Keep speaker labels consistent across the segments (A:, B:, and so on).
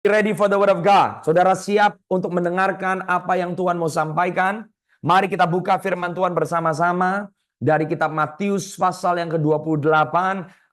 A: ready for the word of God? Saudara siap untuk mendengarkan apa yang Tuhan mau sampaikan? Mari kita buka firman Tuhan bersama-sama dari kitab Matius pasal yang ke-28,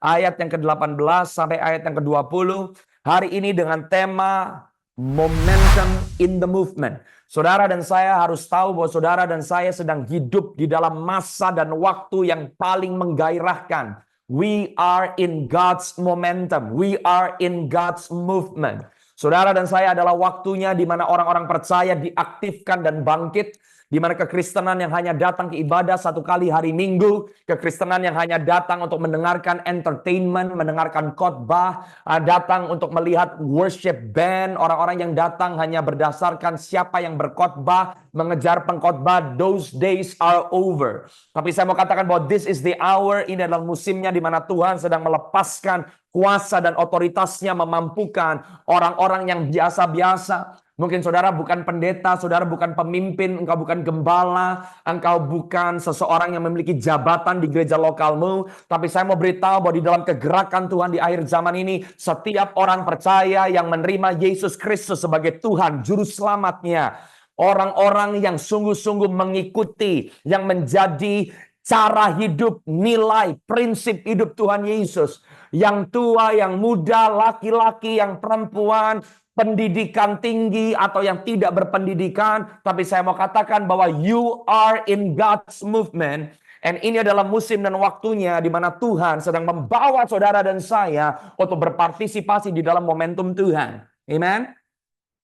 A: ayat yang ke-18 sampai ayat yang ke-20. Hari ini dengan tema Momentum in the Movement. Saudara dan saya harus tahu bahwa saudara dan saya sedang hidup di dalam masa dan waktu yang paling menggairahkan. We are in God's momentum. We are in God's movement. Saudara dan saya adalah waktunya di mana orang-orang percaya diaktifkan dan bangkit. Di mana kekristenan yang hanya datang ke ibadah satu kali hari Minggu, kekristenan yang hanya datang untuk mendengarkan entertainment, mendengarkan khotbah, datang untuk melihat worship band, orang-orang yang datang hanya berdasarkan siapa yang berkhotbah, mengejar pengkhotbah, those days are over. Tapi saya mau katakan bahwa this is the hour, ini adalah musimnya di mana Tuhan sedang melepaskan kuasa dan otoritasnya memampukan orang-orang yang biasa-biasa. Mungkin saudara bukan pendeta, saudara bukan pemimpin, engkau bukan gembala, engkau bukan seseorang yang memiliki jabatan di gereja lokalmu. Tapi saya mau beritahu bahwa di dalam kegerakan Tuhan di akhir zaman ini, setiap orang percaya yang menerima Yesus Kristus sebagai Tuhan, Juru Selamatnya, orang-orang yang sungguh-sungguh mengikuti, yang menjadi cara hidup, nilai, prinsip hidup Tuhan Yesus. Yang tua, yang muda, laki-laki, yang perempuan, pendidikan tinggi atau yang tidak berpendidikan. Tapi saya mau katakan bahwa you are in God's movement. And ini adalah musim dan waktunya di mana Tuhan sedang membawa saudara dan saya untuk berpartisipasi di dalam momentum Tuhan. Amen.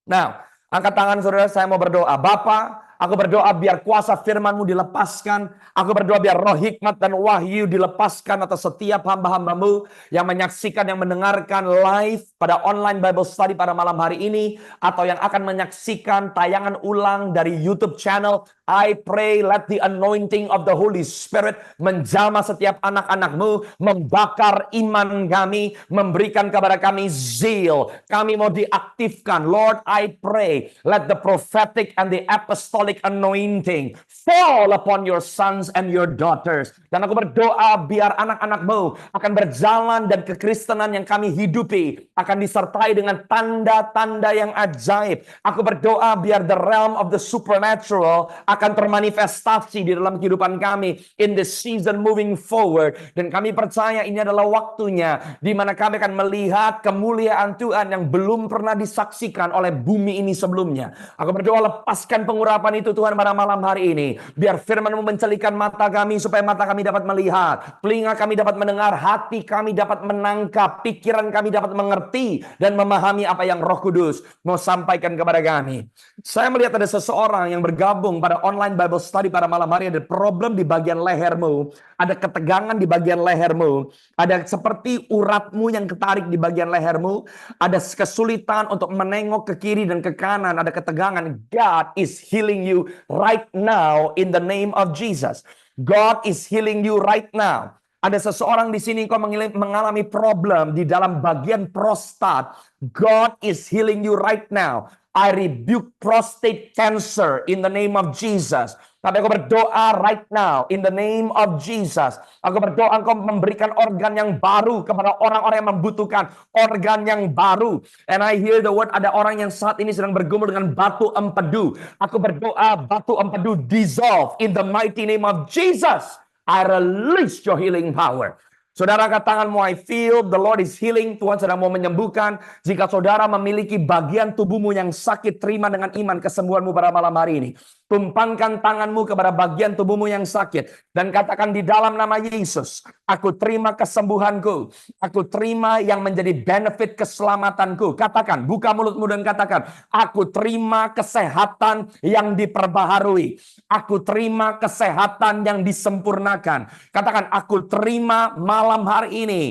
A: Nah, angkat tangan saudara, saya mau berdoa. Bapa, aku berdoa biar kuasa firman-Mu dilepaskan. Aku berdoa biar roh hikmat dan wahyu dilepaskan atas setiap hamba-hamba-Mu yang menyaksikan, yang mendengarkan live pada online Bible Study pada malam hari ini, atau yang akan menyaksikan tayangan ulang dari YouTube channel. I pray let the anointing of the Holy Spirit menjamah setiap anak-anak-Mu, membakar iman kami, memberikan kepada kami zeal. Kami mau diaktifkan. Lord, I pray let the prophetic and the apostolic anointing fall upon your sons and your daughters. Dan aku berdoa biar anak-anak-Mu akan berjalan dan kekristenan yang kami hidupi akan disertai dengan tanda-tanda yang ajaib. Aku berdoa biar the realm of the supernatural akan termanifestasi di dalam kehidupan kami in this season moving forward. Dan kami percaya ini adalah waktunya di mana kami akan melihat kemuliaan Tuhan yang belum pernah disaksikan oleh bumi ini sebelumnya. Aku berdoa lepaskan pengurapan itu Tuhan pada malam hari ini. Biar firman-Mu mencelikan mata kami supaya mata kami dapat melihat, telinga kami dapat mendengar, hati kami dapat menangkap, pikiran kami dapat mengerti dan memahami apa yang Roh Kudus mau sampaikan kepada kami. Saya melihat ada seseorang yang bergabung pada online Bible Study pada malam hari, ada problem di bagian lehermu, ada ketegangan di bagian lehermu, ada seperti uratmu yang ketarik di bagian lehermu, ada kesulitan untuk menengok ke kiri dan ke kanan, ada ketegangan. God is healing you right now in the name of Jesus. God is healing you right now. Ada seseorang di sini kau mengalami problem di dalam bagian prostat. God is healing you right now. I rebuke prostate cancer in the name of Jesus. Tapi aku berdoa right now in the name of Jesus. Aku berdoa engkau memberikan organ yang baru kepada orang-orang yang membutuhkan organ yang baru. And I hear the word, ada orang yang saat ini sedang bergumul dengan batu empedu. Aku berdoa batu empedu dissolve in the mighty name of Jesus. I release your healing power. Saudara, angkat tanganmu, I feel the Lord is healing. Tuhan sedang mau menyembuhkan. Jika saudara memiliki bagian tubuhmu yang sakit, terima dengan iman kesembuhanmu pada malam hari ini. Tumpangkan tanganmu kepada bagian tubuhmu yang sakit. Dan katakan di dalam nama Yesus, aku terima kesembuhanku. Aku terima yang menjadi benefit keselamatanku. Katakan, buka mulutmu dan katakan, aku terima kesehatan yang diperbaharui. Aku terima kesehatan yang disempurnakan. Katakan, aku terima malam hari ini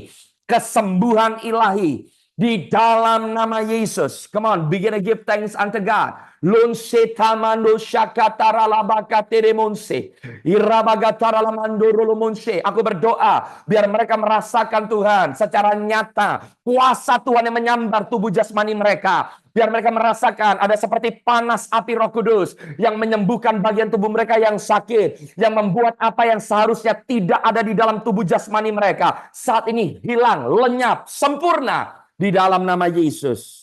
A: kesembuhan ilahi di dalam nama Yesus. Come on, begin to give thanks unto God. Lunse tamando shakatara labakatere monse. Irabagatara lamandoro monse. Aku berdoa biar mereka merasakan Tuhan secara nyata. Kuasa Tuhan yang menyambar tubuh jasmani mereka. Biar mereka merasakan ada seperti panas api Roh Kudus yang menyembuhkan bagian tubuh mereka yang sakit. Yang membuat apa yang seharusnya tidak ada di dalam tubuh jasmani mereka saat ini hilang, lenyap, sempurna di dalam nama Yesus.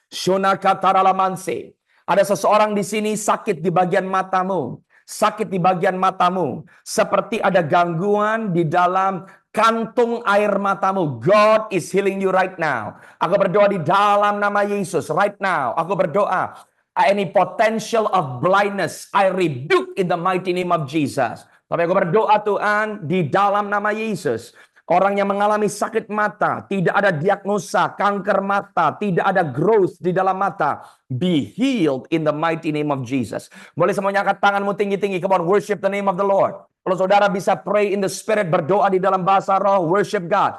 A: Shona kataralamanse. Ada seseorang di sini sakit di bagian matamu. Sakit di bagian matamu. Seperti ada gangguan di dalam kantung air matamu. God is healing you right now. Aku berdoa di dalam nama Yesus right now. Aku berdoa. Any potential of blindness, I rebuke in the mighty name of Jesus. Tapi aku berdoa Tuhan di dalam nama Yesus. Orang yang mengalami sakit mata, tidak ada diagnosa kanker mata, tidak ada growth di dalam mata, be healed in the mighty name of Jesus. Boleh semuanya angkat tanganmu tinggi-tinggi. Come on, worship the name of the Lord. Kalau saudara bisa pray in the spirit, berdoa di dalam bahasa roh, worship God.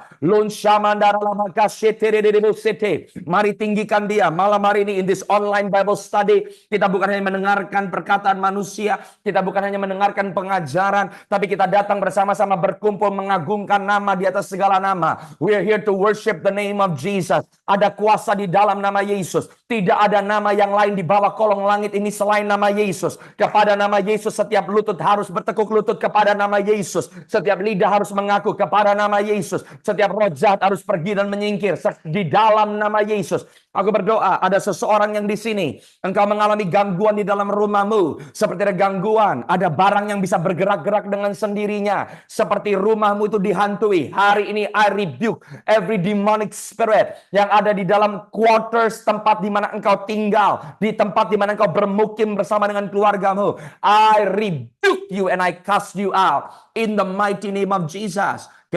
A: Mari tinggikan dia. Malam hari ini in this online Bible study, kita bukan hanya mendengarkan perkataan manusia, kita bukan hanya mendengarkan pengajaran, tapi kita datang bersama-sama berkumpul mengagungkan nama di atas segala nama. We are here to worship the name of Jesus. Ada kuasa di dalam nama Yesus. Tidak ada nama yang lain di bawah kolong langit ini selain nama Yesus. Kepada nama Yesus setiap lutut harus bertekuk lutut, kepada nama Yesus setiap lidah harus mengaku, kepada nama Yesus setiap roh jahat harus pergi dan menyingkir di dalam nama Yesus. Aku berdoa ada seseorang yang di sini, engkau mengalami gangguan di dalam rumahmu, seperti ada gangguan, ada barang yang bisa bergerak-gerak dengan sendirinya, seperti rumahmu itu dihantui. Hari ini I rebuke every demonic spirit yang ada di dalam quarters, tempat di mana engkau tinggal, di tempat di mana engkau bermukim bersama dengan keluargamu. I rebuke you and I cast you out in the mighty name of Jesus. Aku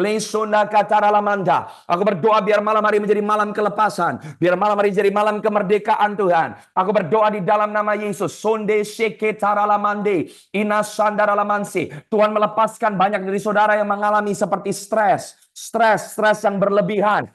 A: berdoa biar malam hari menjadi malam kelepasan, biar malam hari jadi malam kemerdekaan Tuhan. Aku berdoa di dalam nama Yesus. Tuhan melepaskan banyak dari saudara yang mengalami seperti stres yang berlebihan.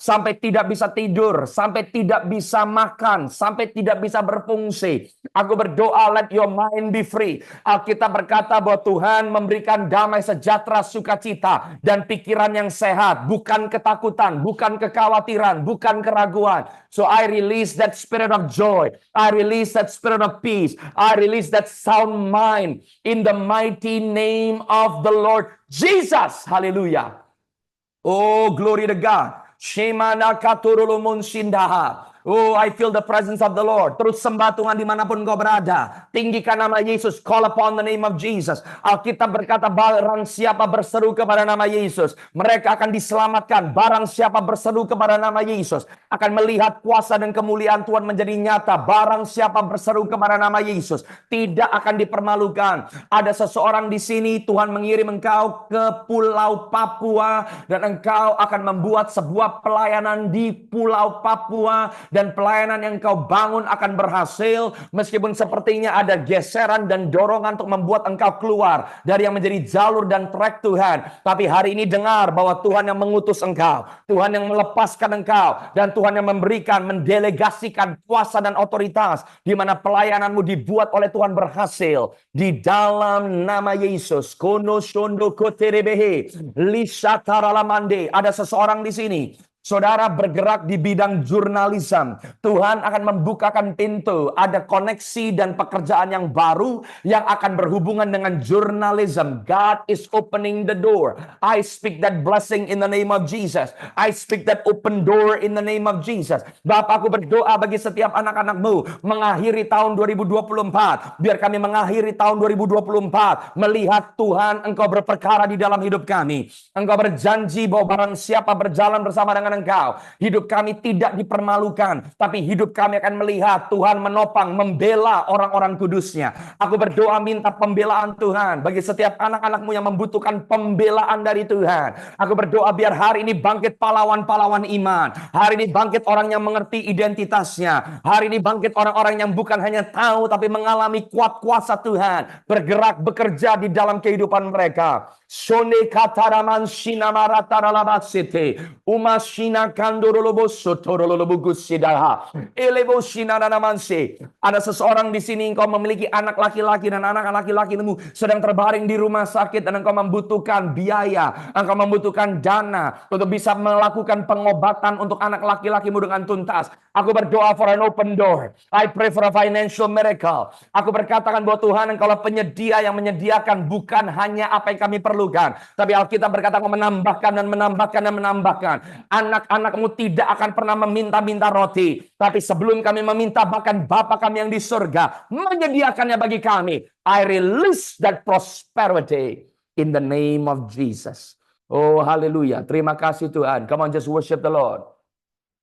A: Sampai tidak bisa tidur, sampai tidak bisa makan, sampai tidak bisa berfungsi. Aku berdoa, let your mind be free. Alkitab berkata bahwa Tuhan memberikan damai sejahtera, sukacita, dan pikiran yang sehat. Bukan ketakutan, bukan kekhawatiran, bukan keraguan. So I release that spirit of joy. I release that spirit of peace. I release that sound mind in the mighty name of the Lord Jesus. Hallelujah. Oh, glory to God. Shemana katurulumun sindaha. Oh, I feel the presence of the Lord. Terus sembah Tuhan dimanapun kau berada. Tinggikan nama Yesus. Call upon the name of Jesus. Alkitab berkata, barang siapa berseru kepada nama Yesus, mereka akan diselamatkan. Barang siapa berseru kepada nama Yesus, akan melihat kuasa dan kemuliaan Tuhan menjadi nyata. Barang siapa berseru kepada nama Yesus, tidak akan dipermalukan. Ada seseorang di sini, Tuhan mengirim engkau ke Pulau Papua, dan engkau akan membuat sebuah pelayanan di Pulau Papua. Dan pelayanan yang kau bangun akan berhasil, meskipun sepertinya ada geseran dan dorongan untuk membuat engkau keluar dari yang menjadi jalur dan trek Tuhan. Tapi hari ini dengar bahwa Tuhan yang mengutus engkau, Tuhan yang melepaskan engkau, dan Tuhan yang memberikan, mendelegasikan kuasa dan otoritas, di mana pelayananmu dibuat oleh Tuhan berhasil. Di dalam nama Yesus. Ada seseorang di sini, saudara bergerak di bidang jurnalisme. Tuhan akan membukakan pintu. Ada koneksi dan pekerjaan yang baru yang akan berhubungan dengan jurnalisme. God is opening the door. I speak that blessing in the name of Jesus. I speak that open door in the name of Jesus. Bapak, aku berdoa bagi setiap anak-anakmu mengakhiri tahun 2024. Biar kami mengakhiri tahun 2024 melihat Tuhan engkau berperkara di dalam hidup kami. Engkau berjanji bahwa barang siapa berjalan bersama dengan engkau, hidup kami tidak dipermalukan, tapi hidup kami akan melihat Tuhan menopang, membela orang-orang kudusnya. Aku berdoa minta pembelaan Tuhan bagi setiap anak-anakmu yang membutuhkan pembelaan dari Tuhan. Aku berdoa biar hari ini bangkit pahlawan-pahlawan iman. Hari ini bangkit orang yang mengerti identitasnya. Hari ini bangkit orang-orang yang bukan hanya tahu, tapi mengalami kuat kuasa Tuhan bergerak, bekerja di dalam kehidupan mereka. Shone kataraman shinamarataralabasite umashina kandoroloboso torololobugusidaha elebo shinananamanse. Ada seseorang di sini, engkau memiliki anak laki-laki dan anak laki-lakimu sedang terbaring di rumah sakit, dan engkau membutuhkan biaya, engkau membutuhkan dana untuk bisa melakukan pengobatan untuk anak laki-lakimu dengan tuntas. Aku berdoa for an open door. I pray for a financial miracle. Aku berkatakan bahwa Tuhan engkaulah penyedia yang menyediakan bukan hanya apa yang kami perlukan, tapi Alkitab berkata engkau menambahkan dan menambahkan dan menambahkan. anak-anakmu tidak akan pernah meminta-minta roti. Tapi sebelum kami meminta, bahkan Bapa kami yang di surga menyediakannya bagi kami. I release that prosperity in the name of Jesus. Oh, haleluya. Terima kasih Tuhan. Come on, just worship the Lord.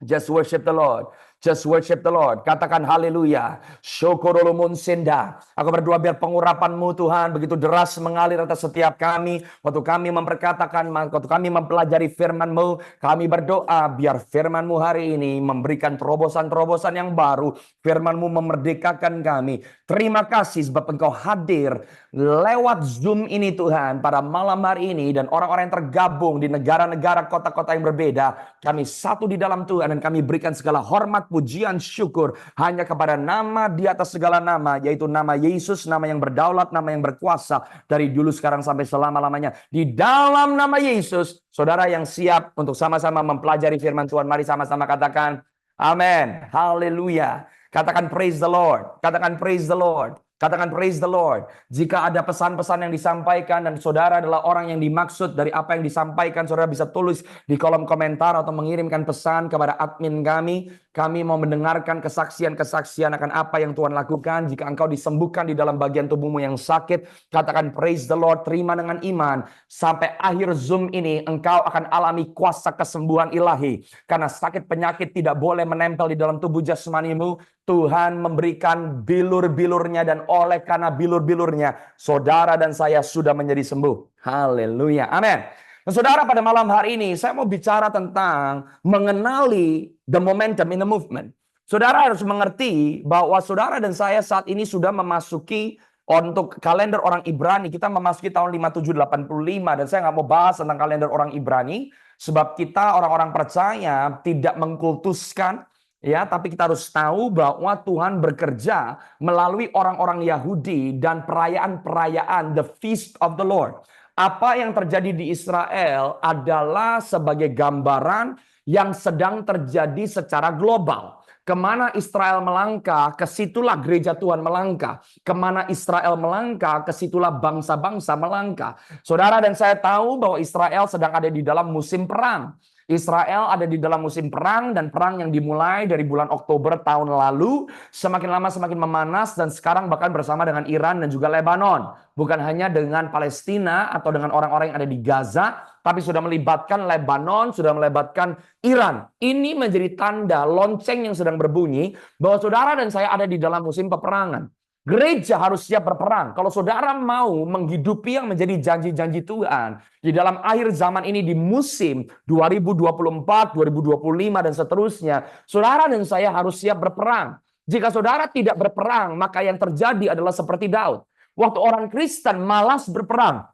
A: Just worship the Lord. Just worship the Lord. Katakan haleluya. Syukurulumun senda. Aku berdoa biar pengurapan-Mu Tuhan begitu deras mengalir atas setiap kami. Waktu kami memperkatakan, waktu kami mempelajari firman-Mu, kami berdoa biar firman-Mu hari ini memberikan terobosan-terobosan yang baru. Firman-Mu memerdekakan kami. Terima kasih sebab Engkau hadir lewat Zoom ini Tuhan pada malam hari ini. Dan orang-orang yang tergabung di negara-negara, kota-kota yang berbeda. Kami satu di dalam Tuhan dan kami berikan segala hormat, pujian, syukur hanya kepada nama di atas segala nama, yaitu nama Yesus, nama yang berdaulat, nama yang berkuasa dari dulu, sekarang, sampai selama-lamanya. Di dalam nama Yesus, saudara yang siap untuk sama-sama mempelajari firman Tuhan, mari sama-sama katakan amin, haleluya. Katakan praise the Lord, katakan praise the Lord. Katakan praise the Lord. Jika ada pesan-pesan yang disampaikan dan saudara adalah orang yang dimaksud dari apa yang disampaikan, saudara bisa tulis di kolom komentar atau mengirimkan pesan kepada admin kami. Kami mau mendengarkan kesaksian-kesaksian akan apa yang Tuhan lakukan. Jika engkau disembuhkan di dalam bagian tubuhmu yang sakit, katakan praise the Lord, terima dengan iman. Sampai akhir Zoom ini engkau akan alami kuasa kesembuhan ilahi. Karena sakit penyakit tidak boleh menempel di dalam tubuh jasmanimu. Tuhan memberikan bilur-bilurnya dan oleh karena bilur-bilurnya, saudara dan saya sudah menjadi sembuh. Haleluya. Amin. Nah, saudara, pada malam hari ini saya mau bicara tentang mengenali the momentum in the movement. Saudara harus mengerti bahwa saudara dan saya saat ini sudah memasuki untuk kalender orang Ibrani. Kita memasuki tahun 5785 dan saya nggak mau bahas tentang kalender orang Ibrani sebab kita orang-orang percaya tidak mengkultuskan. Ya, tapi kita harus tahu bahwa Tuhan bekerja melalui orang-orang Yahudi dan perayaan-perayaan the feast of the Lord. Apa yang terjadi di Israel adalah sebagai gambaran yang sedang terjadi secara global. Kemana Israel melangkah, kesitulah gereja Tuhan melangkah. Kemana Israel melangkah, kesitulah bangsa-bangsa melangkah. Saudara dan saya tahu bahwa Israel sedang ada di dalam musim perang. Israel ada di dalam musim perang dan perang yang dimulai dari bulan Oktober tahun lalu semakin lama semakin memanas dan sekarang bahkan bersama dengan Iran dan juga Lebanon. Bukan hanya dengan Palestina atau dengan orang-orang yang ada di Gaza, tapi sudah melibatkan Lebanon, sudah melibatkan Iran. Ini menjadi tanda lonceng yang sedang berbunyi bahwa saudara dan saya ada di dalam musim peperangan. Gereja harus siap berperang. Kalau saudara mau menghidupi yang menjadi janji-janji Tuhan di dalam akhir zaman ini di musim 2024, 2025 dan seterusnya, saudara dan saya harus siap berperang. Jika saudara tidak berperang, maka yang terjadi adalah seperti Daud. Waktu orang Kristen malas berperang,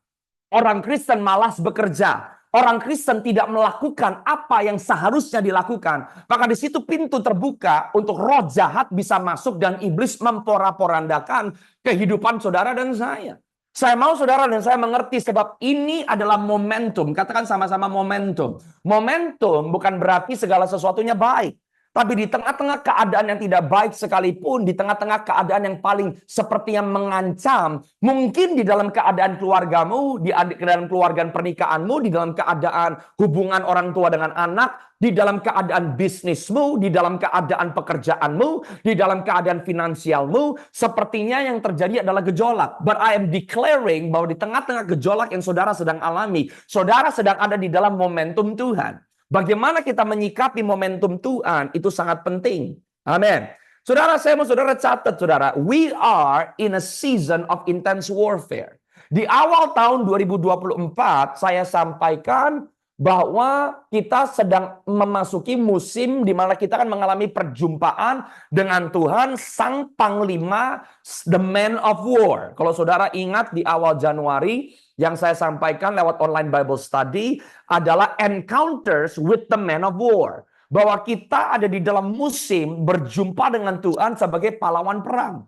A: orang Kristen malas bekerja, orang Kristen tidak melakukan apa yang seharusnya dilakukan, maka di situ pintu terbuka untuk roh jahat bisa masuk dan iblis memporak-porandakan kehidupan saudara dan saya. Saya mau saudara dan saya mengerti sebab ini adalah momentum. Katakan sama-sama momentum. Momentum bukan berarti segala sesuatunya baik. Tapi di tengah-tengah keadaan yang tidak baik sekalipun, di tengah-tengah keadaan yang paling seperti yang mengancam, mungkin di dalam keadaan keluargamu, di dalam keluarga pernikahanmu, di dalam keadaan hubungan orang tua dengan anak, di dalam keadaan bisnismu, di dalam keadaan pekerjaanmu, di dalam keadaan finansialmu, sepertinya yang terjadi adalah gejolak. But I am declaring bahwa di tengah-tengah gejolak yang saudara sedang alami, saudara sedang ada di dalam momentum Tuhan. Bagaimana kita menyikapi momentum Tuhan itu sangat penting. Amin. Saudara, saya mau saudara catat, saudara. We are in a season of intense warfare. Di awal tahun 2024, saya sampaikan bahwa kita sedang memasuki musim di mana kita akan mengalami perjumpaan dengan Tuhan, Sang Panglima, the man of war. Kalau saudara ingat di awal Januari, yang saya sampaikan lewat online Bible study adalah encounters with the man of war. Bahwa kita ada di dalam musim berjumpa dengan Tuhan sebagai pahlawan perang.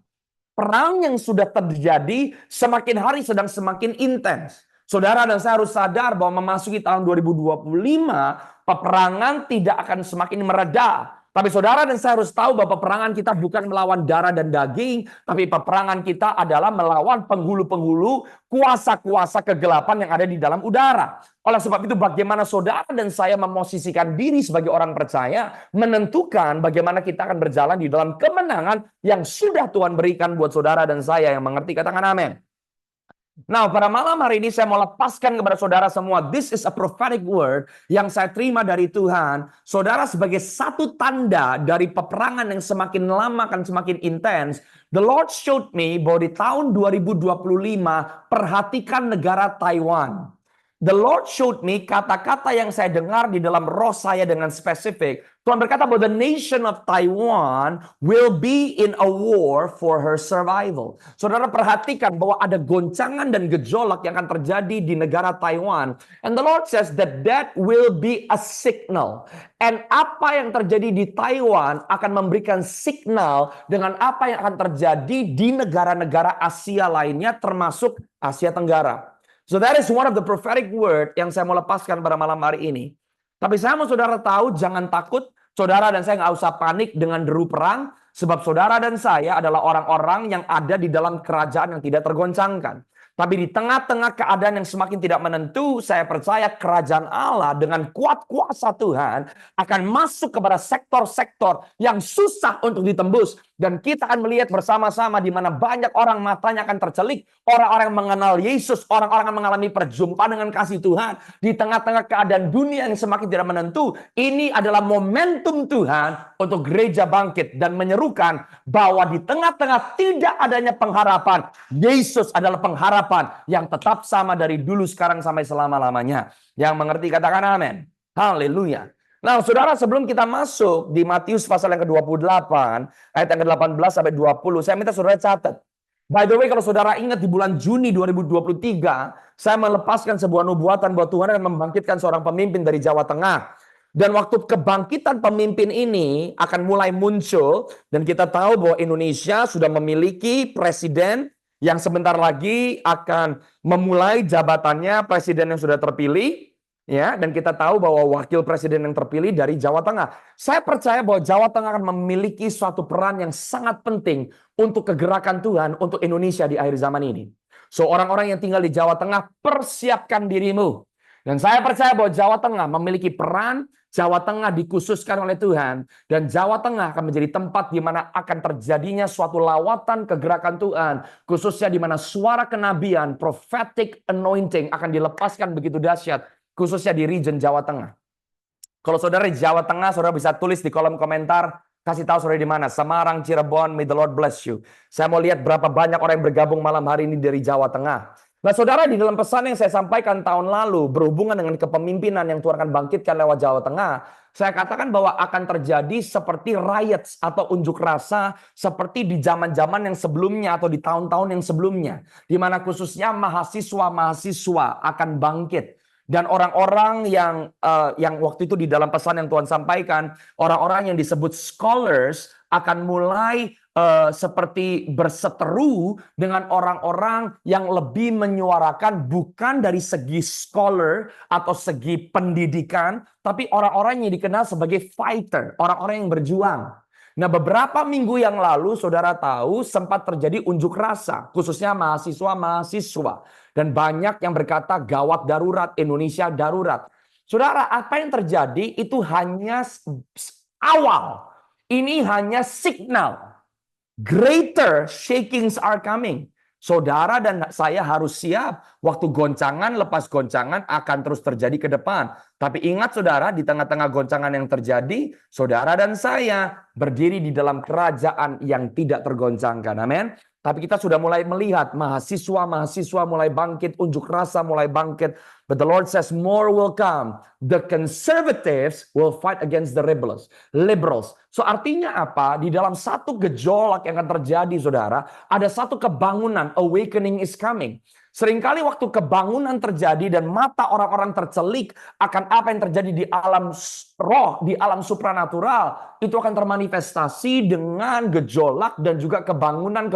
A: Perang yang sudah terjadi semakin hari sedang semakin intens. Saudara dan saya harus sadar bahwa memasuki tahun 2025, peperangan tidak akan semakin mereda. Tapi saudara dan saya harus tahu bahwa peperangan kita bukan melawan darah dan daging, tapi peperangan kita adalah melawan penghulu-penghulu, kuasa-kuasa kegelapan yang ada di dalam udara. Oleh sebab itu bagaimana saudara dan saya memosisikan diri sebagai orang percaya, menentukan bagaimana kita akan berjalan di dalam kemenangan yang sudah Tuhan berikan buat saudara dan saya yang mengerti. Katakan amin. Nah, pada malam hari ini saya mau lepaskan kepada saudara semua. This is a prophetic word yang saya terima dari Tuhan. Saudara, sebagai satu tanda dari peperangan yang semakin lama akan semakin intens. The Lord showed me bahwa di tahun 2025, perhatikan negara Taiwan. The Lord showed me kata-kata yang saya dengar di dalam roh saya dengan spesifik. Tuhan berkata bahwa the nation of Taiwan will be in a war for her survival. Saudara perhatikan bahwa ada goncangan dan gejolak yang akan terjadi di negara Taiwan. And the Lord says that will be a signal. And apa yang terjadi di Taiwan akan memberikan signal dengan apa yang akan terjadi di negara-negara Asia lainnya termasuk Asia Tenggara. So that is one of the prophetic word yang saya mau lepaskan pada malam hari ini. Tapi saya mau saudara tahu, jangan takut. Saudara dan saya nggak usah panik dengan deru perang. Sebab saudara dan saya adalah orang-orang yang ada di dalam kerajaan yang tidak tergoncangkan. Tapi di tengah-tengah keadaan yang semakin tidak menentu, saya percaya kerajaan Allah dengan kuat kuasa Tuhan akan masuk kepada sektor-sektor yang susah untuk ditembus. Dan kita akan melihat bersama-sama di mana banyak orang matanya akan tercelik. Orang-orang yang mengenal Yesus, orang-orang yang mengalami perjumpaan dengan kasih Tuhan. Di tengah-tengah keadaan dunia yang semakin tidak menentu. Ini adalah momentum Tuhan untuk gereja bangkit. Dan menyerukan bahwa di tengah-tengah tidak adanya pengharapan. Yesus adalah pengharapan yang tetap sama dari dulu, sekarang, sampai selama-lamanya. Yang mengerti katakan amin. Haleluya. Nah, saudara, sebelum kita masuk di Matius pasal yang ke-28, ayat yang ke-18 sampai 20, saya minta saudara catat. By the way, kalau saudara ingat di bulan Juni 2023, saya melepaskan sebuah nubuatan bahwa Tuhan akan membangkitkan seorang pemimpin dari Jawa Tengah. Dan waktu kebangkitan pemimpin ini akan mulai muncul, dan kita tahu bahwa Indonesia sudah memiliki presiden yang sebentar lagi akan memulai jabatannya, presiden yang sudah terpilih. Ya, dan kita tahu bahwa wakil presiden yang terpilih dari Jawa Tengah. Saya percaya bahwa Jawa Tengah akan memiliki suatu peran yang sangat penting untuk kegerakan Tuhan untuk Indonesia di akhir zaman ini. So, orang-orang yang tinggal di Jawa Tengah, persiapkan dirimu. Dan saya percaya bahwa Jawa Tengah memiliki peran, Jawa Tengah dikhususkan oleh Tuhan, dan Jawa Tengah akan menjadi tempat di mana akan terjadinya suatu lawatan kegerakan Tuhan, khususnya di mana suara kenabian, prophetic anointing akan dilepaskan begitu dahsyat, khususnya di region Jawa Tengah. Kalau saudara di Jawa Tengah, saudara bisa tulis di kolom komentar, kasih tahu saudara di mana. Semarang, Cirebon, may the Lord bless you. Saya mau lihat berapa banyak orang yang bergabung malam hari ini dari Jawa Tengah. Nah, saudara, di dalam pesan yang saya sampaikan tahun lalu berhubungan dengan kepemimpinan yang Tuhan akan bangkitkan lewat Jawa Tengah, saya katakan bahwa akan terjadi seperti riots atau unjuk rasa seperti di zaman-zaman yang sebelumnya atau di tahun-tahun yang sebelumnya, di mana khususnya mahasiswa-mahasiswa akan bangkit. Dan orang-orang yang waktu itu di dalam pesan yang Tuhan sampaikan, orang-orang yang disebut scholars akan mulai seperti berseteru dengan orang-orang yang lebih menyuarakan bukan dari segi scholar atau segi pendidikan, tapi orang-orang yang dikenal sebagai fighter, orang-orang yang berjuang. Nah, beberapa minggu yang lalu saudara tahu sempat terjadi unjuk rasa, khususnya mahasiswa-mahasiswa. Dan banyak yang berkata gawat darurat, Indonesia darurat. Saudara, apa yang terjadi itu hanya awal. Ini hanya signal. Greater shakings are coming. Saudara dan saya harus siap. Waktu goncangan, lepas goncangan akan terus terjadi ke depan. Tapi ingat saudara, di tengah-tengah goncangan yang terjadi, saudara dan saya berdiri di dalam kerajaan yang tidak tergoncangkan. Amin. Tapi kita sudah mulai melihat mahasiswa-mahasiswa mulai bangkit, unjuk rasa mulai bangkit. But the Lord says more will come. The conservatives will fight against the liberals. So artinya apa? Di dalam satu gejolak yang akan terjadi saudara, ada satu kebangunan, awakening is coming. Seringkali waktu kebangunan terjadi dan mata orang-orang tercelik akan apa yang terjadi di alam roh, di alam supranatural, itu akan termanifestasi dengan gejolak dan juga kebangkitan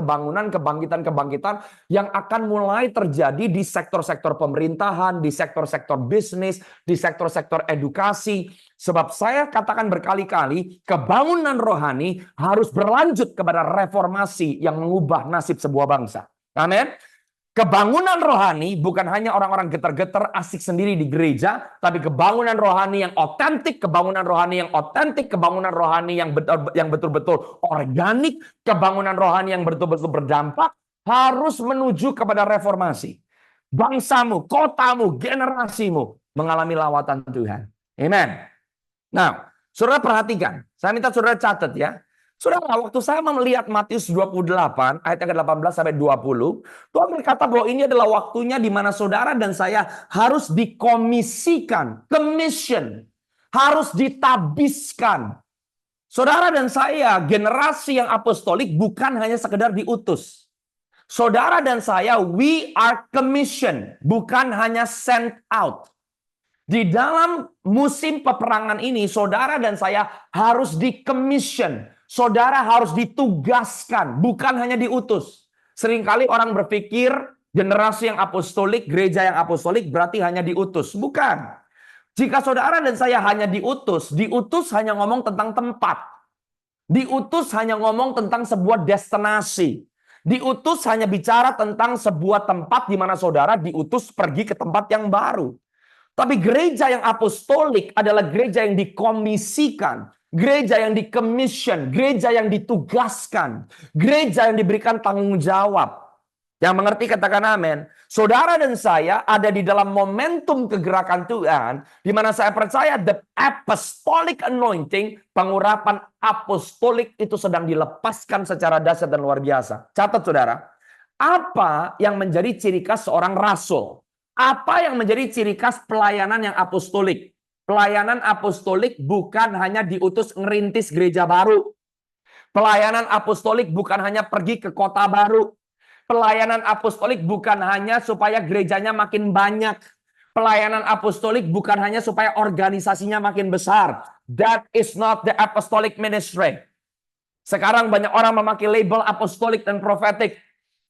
A: yang akan mulai terjadi di sektor-sektor pemerintahan, di sektor-sektor bisnis, di sektor-sektor edukasi. Sebab saya katakan berkali-kali, kebangunan rohani harus berlanjut kepada reformasi yang mengubah nasib sebuah bangsa. Amin. Kebangunan rohani bukan hanya orang-orang getar-getar asik sendiri di gereja, tapi kebangunan rohani yang otentik, kebangunan rohani yang otentik, kebangunan rohani yang betul-betul organik, kebangunan rohani yang betul-betul berdampak, harus menuju kepada reformasi. Bangsamu, kotamu, generasimu mengalami lawatan Tuhan. Amen. Nah, saudara perhatikan. Saya minta saudara catat ya. Saudara, waktu saya melihat Matius 28 ayat yang ke-18 sampai 20, Tuhan berkata bahwa ini adalah waktunya di mana saudara dan saya harus dikomisikan, commission, harus ditabiskan. Saudara dan saya, generasi yang apostolik bukan hanya sekedar diutus. Saudara dan saya, we are commissioned, bukan hanya sent out. Di dalam musim peperangan ini, saudara dan saya harus di-commission. Saudara harus ditugaskan, bukan hanya diutus. Seringkali orang berpikir generasi yang apostolik, gereja yang apostolik berarti hanya diutus. Bukan. Jika saudara dan saya hanya diutus hanya ngomong tentang tempat. Diutus hanya ngomong tentang sebuah destinasi. Diutus hanya bicara tentang sebuah tempat di mana saudara diutus pergi ke tempat yang baru. Tapi gereja yang apostolik adalah gereja yang dikomisikan. Gereja yang di-commission, gereja yang ditugaskan, gereja yang diberikan tanggung jawab. Yang mengerti katakan amin. Saudara dan saya ada di dalam momentum kegerakan Tuhan, di mana saya percaya the apostolic anointing, pengurapan apostolik itu sedang dilepaskan secara dahsyat dan luar biasa. Catat saudara, apa yang menjadi ciri khas seorang rasul? Apa yang menjadi ciri khas pelayanan yang apostolik? Pelayanan apostolik bukan hanya diutus ngerintis gereja baru. Pelayanan apostolik bukan hanya pergi ke kota baru. Pelayanan apostolik bukan hanya supaya gerejanya makin banyak. Pelayanan apostolik bukan hanya supaya organisasinya makin besar. That is not the apostolic ministry. Sekarang banyak orang memakai label apostolik dan profetik.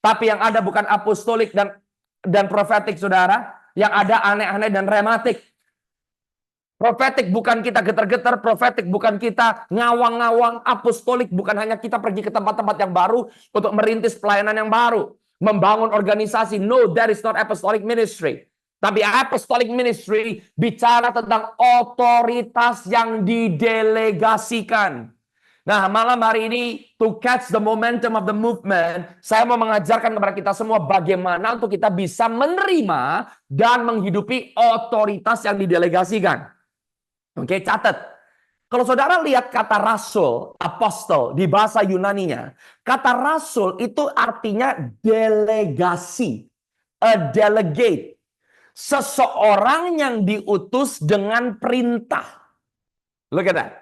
A: Tapi yang ada bukan apostolik dan profetik, saudara. Yang ada aneh-aneh dan rematik. Profetik bukan kita getar-getar, profetik bukan kita ngawang-ngawang, apostolik bukan hanya kita pergi ke tempat-tempat yang baru untuk merintis pelayanan yang baru, membangun organisasi. No, that is not apostolic ministry. Tapi apostolic ministry bicara tentang otoritas yang didelegasikan. Nah, malam hari ini, to catch the momentum of the movement, saya mau mengajarkan kepada kita semua bagaimana untuk kita bisa menerima dan menghidupi otoritas yang didelegasikan. Oke, catat. Kalau saudara lihat kata rasul, apostol di bahasa Yunaninya, kata rasul itu artinya delegasi, a delegate. Seseorang yang diutus dengan perintah. Look at that.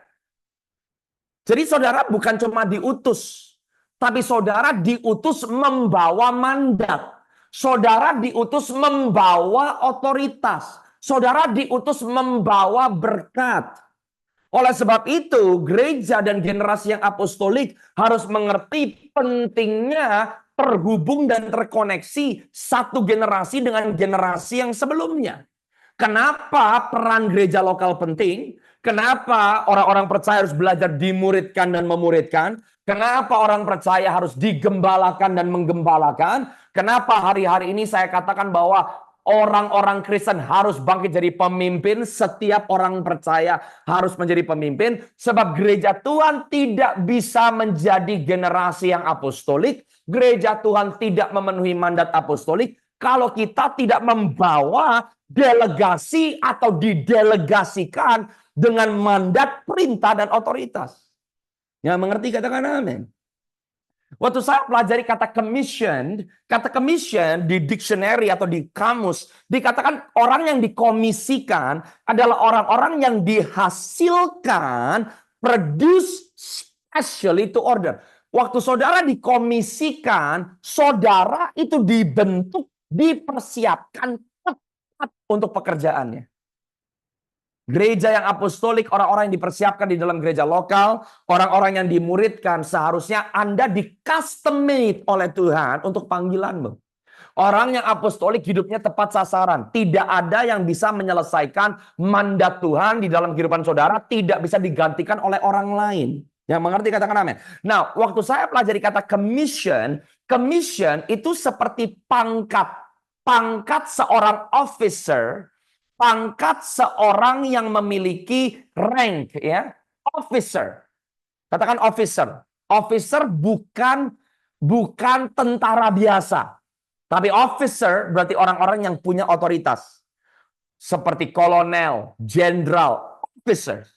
A: Jadi saudara bukan cuma diutus, tapi saudara diutus membawa mandat. Saudara diutus membawa otoritas. Saudara diutus membawa berkat. Oleh sebab itu, gereja dan generasi yang apostolik harus mengerti pentingnya terhubung dan terkoneksi satu generasi dengan generasi yang sebelumnya. Kenapa peran gereja lokal penting? Kenapa orang-orang percaya harus belajar dimuridkan dan memuridkan? Kenapa orang percaya harus digembalakan dan menggembalakan? Kenapa hari-hari ini saya katakan bahwa orang-orang Kristen harus bangkit jadi pemimpin. Setiap orang percaya harus menjadi pemimpin. Sebab gereja Tuhan tidak bisa menjadi generasi yang apostolik. Gereja Tuhan tidak memenuhi mandat apostolik kalau kita tidak membawa delegasi atau didelegasikan dengan mandat, perintah, dan otoritas. Yang mengerti katakan amin. Waktu saya pelajari kata commission di dictionary atau di kamus, dikatakan orang yang dikomisikan adalah orang-orang yang dihasilkan, produce specially to order. Waktu saudara dikomisikan, saudara itu dibentuk, dipersiapkan tepat untuk pekerjaannya. Gereja yang apostolik, orang-orang yang dipersiapkan di dalam gereja lokal, orang-orang yang dimuridkan, seharusnya Anda di custom made oleh Tuhan untuk panggilanmu. Orang yang apostolik hidupnya tepat sasaran. Tidak ada yang bisa menyelesaikan mandat Tuhan di dalam kehidupan saudara. Tidak bisa digantikan oleh orang lain. Yang mengerti katakan amin. Nah, waktu saya pelajari kata commission, commission itu seperti pangkat. Pangkat seorang officer, pangkat seorang yang memiliki rank, ya. Officer. Katakan officer. Officer bukan tentara biasa. Tapi officer berarti orang-orang yang punya otoritas. Seperti kolonel, jenderal, officer.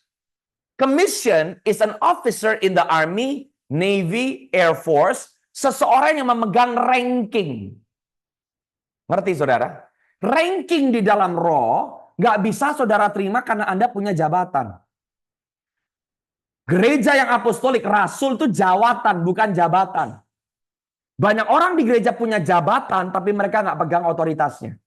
A: Commission is an officer in the army, navy, air force. Seseorang yang memegang ranking. Ngerti saudara? Ranking di dalam roh nggak bisa saudara terima karena Anda punya jabatan. Gereja yang apostolik, rasul itu jawatan, bukan jabatan. Banyak orang di gereja punya jabatan, tapi mereka nggak pegang otoritasnya.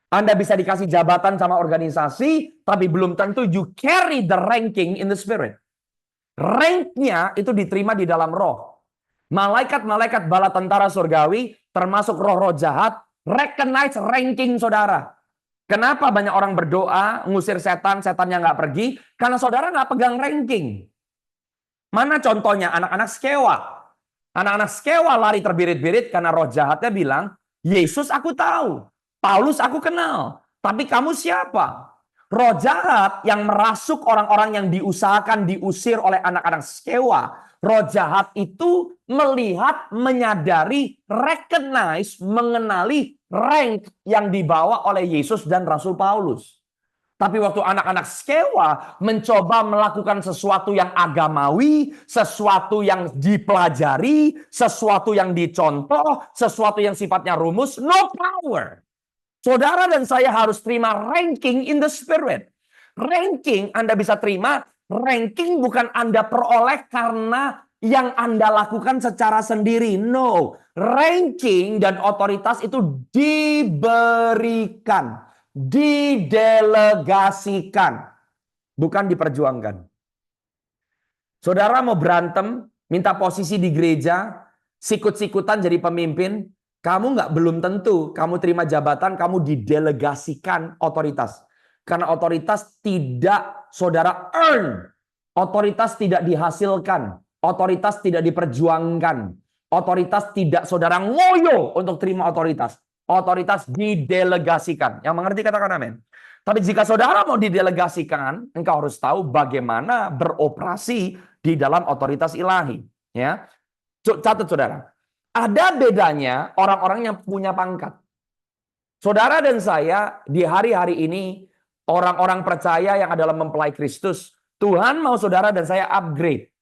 A: Anda bisa dikasih jabatan sama organisasi, tapi belum tentu you carry the ranking in the spirit. Ranknya itu diterima di dalam roh. Malaikat-malaikat bala tentara surgawi, termasuk roh-roh jahat, recognize ranking saudara. Kenapa banyak orang berdoa, ngusir setan, setannya nggak pergi? Karena saudara nggak pegang ranking. Mana contohnya? Anak-anak Skewa. Anak-anak Skewa lari terbirit-birit karena roh jahatnya bilang, Yesus aku tahu, Paulus aku kenal, tapi kamu siapa? Roh jahat yang merasuk orang-orang yang diusahakan diusir oleh anak-anak Skewa. Roh jahat itu melihat, menyadari, recognize, mengenali rank yang dibawa oleh Yesus dan Rasul Paulus. Tapi waktu anak-anak Skewa mencoba melakukan sesuatu yang agamawi, sesuatu yang dipelajari, sesuatu yang dicontoh, sesuatu yang sifatnya rumus, no power. Saudara dan saya harus terima ranking in the spirit. Ranking Anda bisa terima, ranking bukan Anda peroleh karena yang Anda lakukan secara sendiri. No, ranking dan otoritas itu diberikan. Didelegasikan, bukan diperjuangkan. Saudara mau berantem, minta posisi di gereja, sikut-sikutan jadi pemimpin, kamu belum tentu kamu terima jabatan, kamu didelegasikan otoritas. Karena otoritas tidak saudara earn, otoritas tidak dihasilkan, otoritas tidak diperjuangkan, otoritas tidak saudara ngoyo untuk terima otoritas. Otoritas didelegasikan. Yang mengerti katakan amin. Tapi jika saudara mau didelegasikan, engkau harus tahu bagaimana beroperasi di dalam otoritas ilahi. Ya, catat saudara. Ada bedanya orang-orang yang punya pangkat. Saudara dan saya di hari-hari ini, orang-orang percaya yang adalah mempelai Kristus, Tuhan mau saudara dan saya upgrade.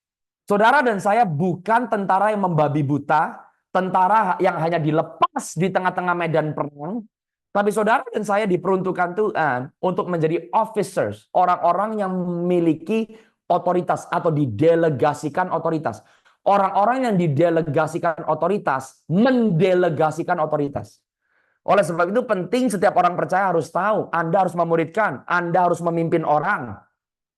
A: Saudara dan saya bukan tentara yang membabi buta, tentara yang hanya dilepas di tengah-tengah medan perang. Tapi saudara dan saya diperuntukkan Tuhan untuk menjadi officers. Orang-orang yang memiliki otoritas atau didelegasikan otoritas. Orang-orang yang didelegasikan otoritas, mendelegasikan otoritas. Oleh sebab itu penting setiap orang percaya harus tahu. Anda harus memuridkan. Anda harus memimpin orang.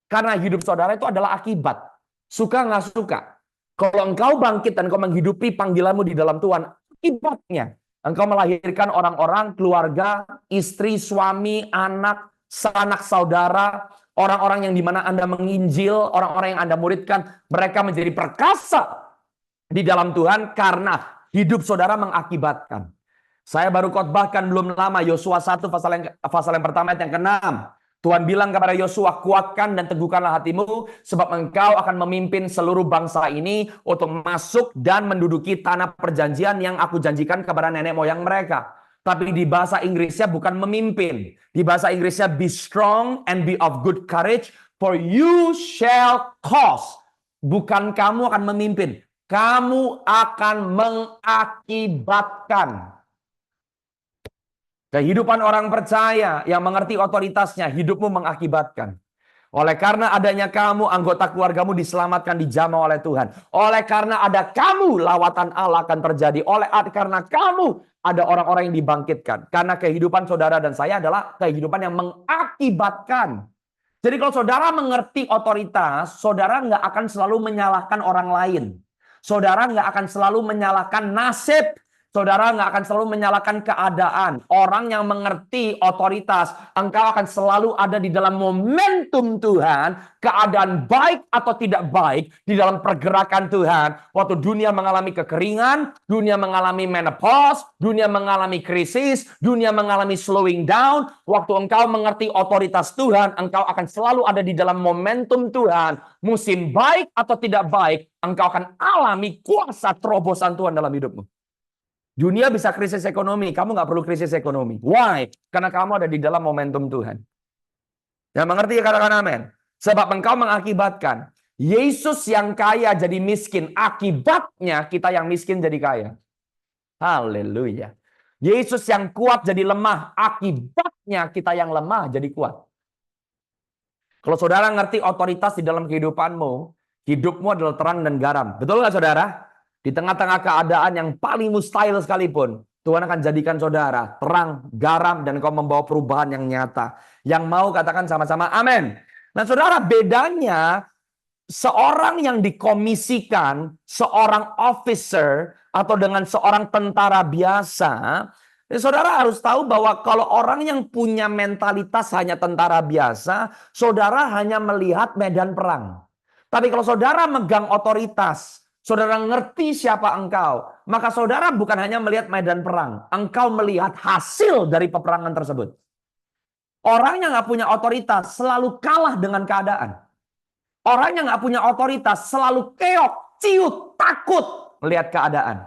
A: Karena hidup saudara itu adalah akibat. Suka nggak suka. Kalau engkau bangkit dan engkau menghidupi panggilanmu di dalam Tuhan, akibatnya engkau melahirkan orang-orang, keluarga, istri, suami, anak, sanak saudara, orang-orang yang dimana Anda menginjil, orang-orang yang Anda muridkan, mereka menjadi perkasa di dalam Tuhan karena hidup saudara mengakibatkan. Saya baru khotbahkan belum lama Yosua 1 pasal yang pertama ayat yang ke-6. Tuhan bilang kepada Yosua, kuatkan dan teguhkanlah hatimu, sebab engkau akan memimpin seluruh bangsa ini untuk masuk dan menduduki tanah perjanjian yang aku janjikan kepada nenek moyang mereka. Tapi di bahasa Inggrisnya bukan memimpin. Di bahasa Inggrisnya be strong and be of good courage, for you shall cause. Bukan kamu akan memimpin, kamu akan mengakibatkan. Kehidupan orang percaya yang mengerti otoritasnya, hidupmu mengakibatkan. Oleh karena adanya kamu, anggota keluargamu diselamatkan, dijamah oleh Tuhan. Oleh karena ada kamu, lawatan Allah akan terjadi. Oleh karena kamu, ada orang-orang yang dibangkitkan. Karena kehidupan saudara dan saya adalah kehidupan yang mengakibatkan. Jadi kalau saudara mengerti otoritas, saudara nggak akan selalu menyalahkan orang lain. Saudara nggak akan selalu menyalahkan nasib. Saudara nggak akan selalu menyalahkan keadaan. Orang yang mengerti otoritas, engkau akan selalu ada di dalam momentum Tuhan. Keadaan baik atau tidak baik di dalam pergerakan Tuhan. Waktu dunia mengalami kekeringan, dunia mengalami menopause, dunia mengalami krisis, dunia mengalami slowing down. Waktu engkau mengerti otoritas Tuhan, engkau akan selalu ada di dalam momentum Tuhan. Musim baik atau tidak baik, engkau akan alami kuasa terobosan Tuhan dalam hidupmu. Dunia bisa krisis ekonomi, kamu nggak perlu krisis ekonomi. Why? Karena kamu ada di dalam momentum Tuhan. Yang mengerti katakan amin. Sebab engkau mengakibatkan Yesus yang kaya jadi miskin. Akibatnya kita yang miskin jadi kaya. Haleluya. Yesus yang kuat jadi lemah. Akibatnya kita yang lemah jadi kuat. Kalau saudara ngerti otoritas di dalam kehidupanmu, hidupmu adalah terang dan garam. Betul nggak saudara? Di tengah-tengah keadaan yang paling mustahil sekalipun, Tuhan akan jadikan saudara terang, garam, dan kau membawa perubahan yang nyata. Yang mau katakan sama-sama amin. Nah saudara, bedanya seorang yang dikomisikan, seorang officer, atau dengan seorang tentara biasa, saudara harus tahu bahwa kalau orang yang punya mentalitas hanya tentara biasa, saudara hanya melihat medan perang. Tapi kalau saudara megang otoritas, saudara ngerti siapa engkau, maka saudara bukan hanya melihat medan perang, engkau melihat hasil dari peperangan tersebut. Orang yang nggak punya otoritas selalu kalah dengan keadaan. Orang yang nggak punya otoritas selalu keok, ciut, takut melihat keadaan.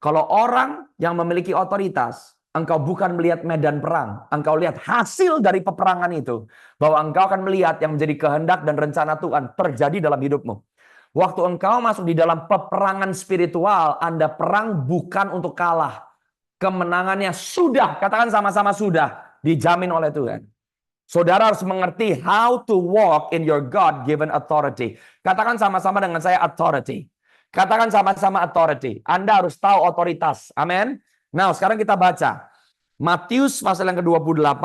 A: Kalau orang yang memiliki otoritas, engkau bukan melihat medan perang, engkau lihat hasil dari peperangan itu, bahwa engkau akan melihat yang menjadi kehendak dan rencana Tuhan terjadi dalam hidupmu. Waktu engkau masuk di dalam peperangan spiritual, Anda perang bukan untuk kalah. Kemenangannya sudah, katakan sama-sama sudah, dijamin oleh Tuhan. Saudara harus mengerti how to walk in your God-given authority. Katakan sama-sama dengan saya authority. Katakan sama-sama authority. Anda harus tahu otoritas. Amin. Nah, sekarang kita baca. Matius pasal yang ke-28,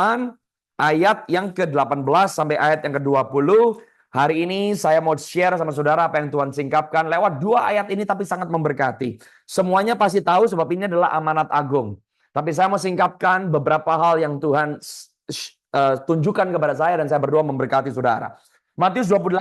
A: ayat yang ke-18 sampai ayat yang ke-20. Hari ini saya mau share sama saudara apa yang Tuhan singkapkan lewat 2 ayat ini tapi sangat memberkati. Semuanya pasti tahu sebab ini adalah amanat agung. Tapi saya mau singkapkan beberapa hal yang Tuhan tunjukkan kepada saya dan saya berdoa memberkati saudara. Matius 28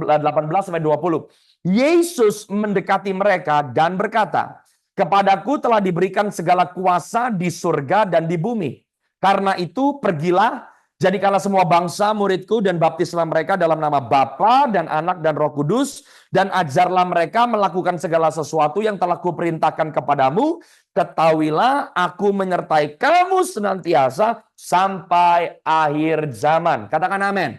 A: ayat 18 sampai 20. Yesus mendekati mereka dan berkata, "Kepadaku telah diberikan segala kuasa di surga dan di bumi. Karena itu pergilah, jadikanlah semua bangsa muridku dan baptislah mereka dalam nama Bapa dan Anak dan Roh Kudus, dan ajarlah mereka melakukan segala sesuatu yang telah kuperintahkan kepadamu. Ketahuilah aku menyertai kamu senantiasa sampai akhir zaman." Katakan amin.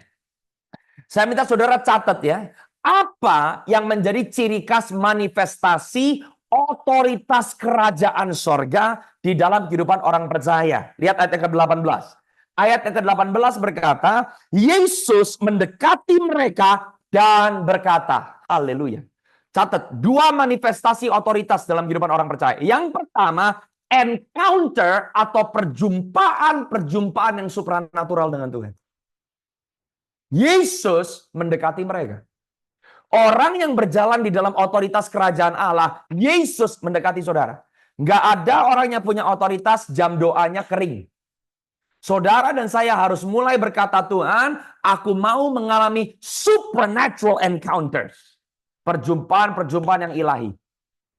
A: Saya minta saudara catat ya. Apa yang menjadi ciri khas manifestasi otoritas kerajaan sorga di dalam kehidupan orang percaya? Lihat ayat yang ke-18. Ayat yang ke-18 berkata, Yesus mendekati mereka dan berkata, haleluya. Catat, 2 manifestasi otoritas dalam kehidupan orang percaya. Yang pertama, encounter atau perjumpaan yang supranatural dengan Tuhan. Yesus mendekati mereka. Orang yang berjalan di dalam otoritas kerajaan Allah, Yesus mendekati saudara. Nggak ada orang yang punya otoritas, jam doanya kering. Saudara dan saya harus mulai berkata, Tuhan, aku mau mengalami supernatural encounters. Perjumpaan-perjumpaan yang ilahi.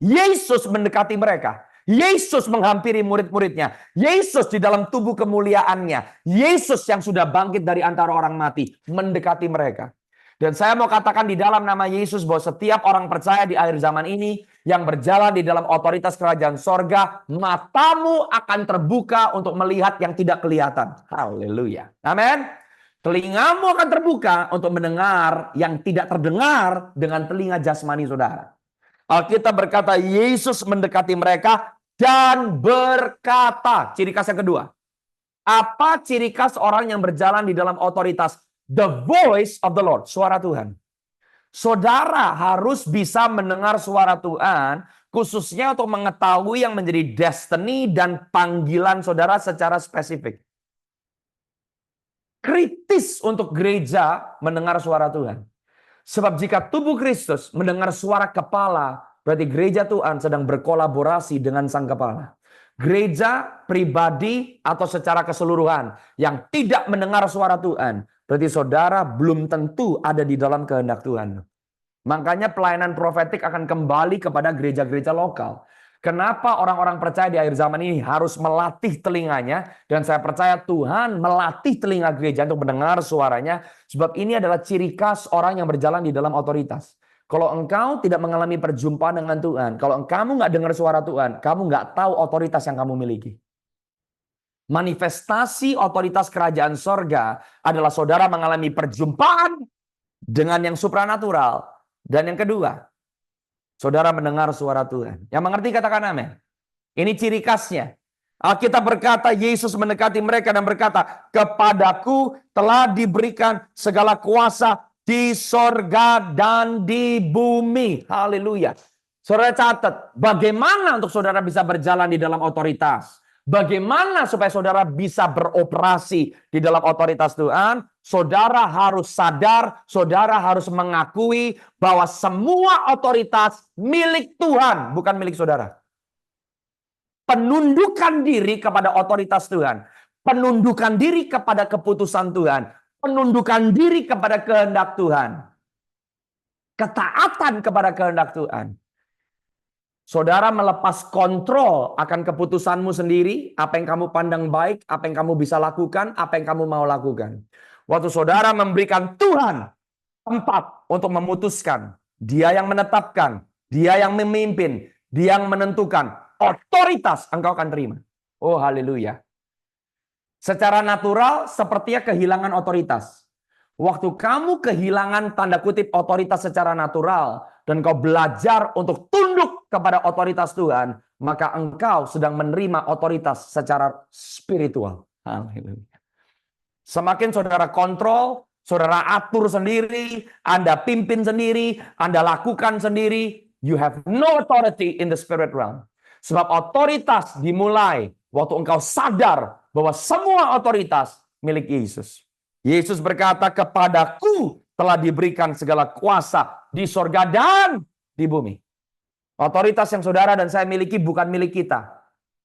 A: Yesus mendekati mereka. Yesus menghampiri murid-muridnya. Yesus di dalam tubuh kemuliaannya. Yesus yang sudah bangkit dari antara orang mati. Mendekati mereka. Dan saya mau katakan di dalam nama Yesus bahwa setiap orang percaya di akhir zaman ini yang berjalan di dalam otoritas kerajaan sorga, matamu akan terbuka untuk melihat yang tidak kelihatan. Haleluya. Amin. Telingamu akan terbuka untuk mendengar yang tidak terdengar dengan telinga jasmani saudara. Alkitab berkata Yesus mendekati mereka dan berkata. Ciri khas yang kedua. Apa ciri khas orang yang berjalan di dalam otoritas? The voice of the Lord, suara Tuhan. Saudara harus bisa mendengar suara Tuhan, khususnya untuk mengetahui yang menjadi destiny dan panggilan saudara secara spesifik. Kritis untuk gereja mendengar suara Tuhan. Sebab jika tubuh Kristus mendengar suara kepala, berarti gereja Tuhan sedang berkolaborasi dengan Sang Kepala. Gereja pribadi atau secara keseluruhan yang tidak mendengar suara Tuhan, berarti saudara belum tentu ada di dalam kehendak Tuhan. Makanya pelayanan profetik akan kembali kepada gereja-gereja lokal. Kenapa orang-orang percaya di akhir zaman ini harus melatih telinganya? Dan saya percaya Tuhan melatih telinga gereja untuk mendengar suaranya. Sebab ini adalah ciri khas orang yang berjalan di dalam otoritas. Kalau engkau tidak mengalami perjumpaan dengan Tuhan, kalau kamu nggak dengar suara Tuhan, kamu nggak tahu otoritas yang kamu miliki. Manifestasi otoritas kerajaan sorga adalah saudara mengalami perjumpaan dengan yang supranatural. Dan yang kedua, saudara mendengar suara Tuhan. Yang mengerti katakan amin. Ini ciri khasnya. Alkitab berkata, Yesus mendekati mereka dan berkata, kepadaku telah diberikan segala kuasa di sorga dan di bumi. Haleluya. Saudara catat, bagaimana untuk saudara bisa berjalan di dalam otoritas? Bagaimana supaya saudara bisa beroperasi di dalam otoritas Tuhan? Saudara harus sadar, saudara harus mengakui bahwa semua otoritas milik Tuhan, bukan milik saudara. Penundukan diri kepada otoritas Tuhan, penundukan diri kepada keputusan Tuhan, penundukan diri kepada kehendak Tuhan, ketaatan kepada kehendak Tuhan. Saudara melepas kontrol akan keputusanmu sendiri, apa yang kamu pandang baik, apa yang kamu bisa lakukan, apa yang kamu mau lakukan. Waktu saudara memberikan Tuhan tempat untuk memutuskan, Dia yang menetapkan, Dia yang memimpin, Dia yang menentukan, otoritas engkau akan terima. Oh haleluya. Secara natural sepertinya kehilangan otoritas. Waktu kamu kehilangan tanda kutip otoritas secara natural dan kau belajar untuk tunduk kepada otoritas Tuhan, maka engkau sedang menerima otoritas secara spiritual. Haleluya. Semakin saudara kontrol, saudara atur sendiri, Anda pimpin sendiri, Anda lakukan sendiri, you have no authority in the spirit realm. Sebab otoritas dimulai waktu engkau sadar bahwa semua otoritas milik Yesus. Yesus berkata, kepadaku telah diberikan segala kuasa di sorga dan di bumi. Otoritas yang saudara dan saya miliki bukan milik kita.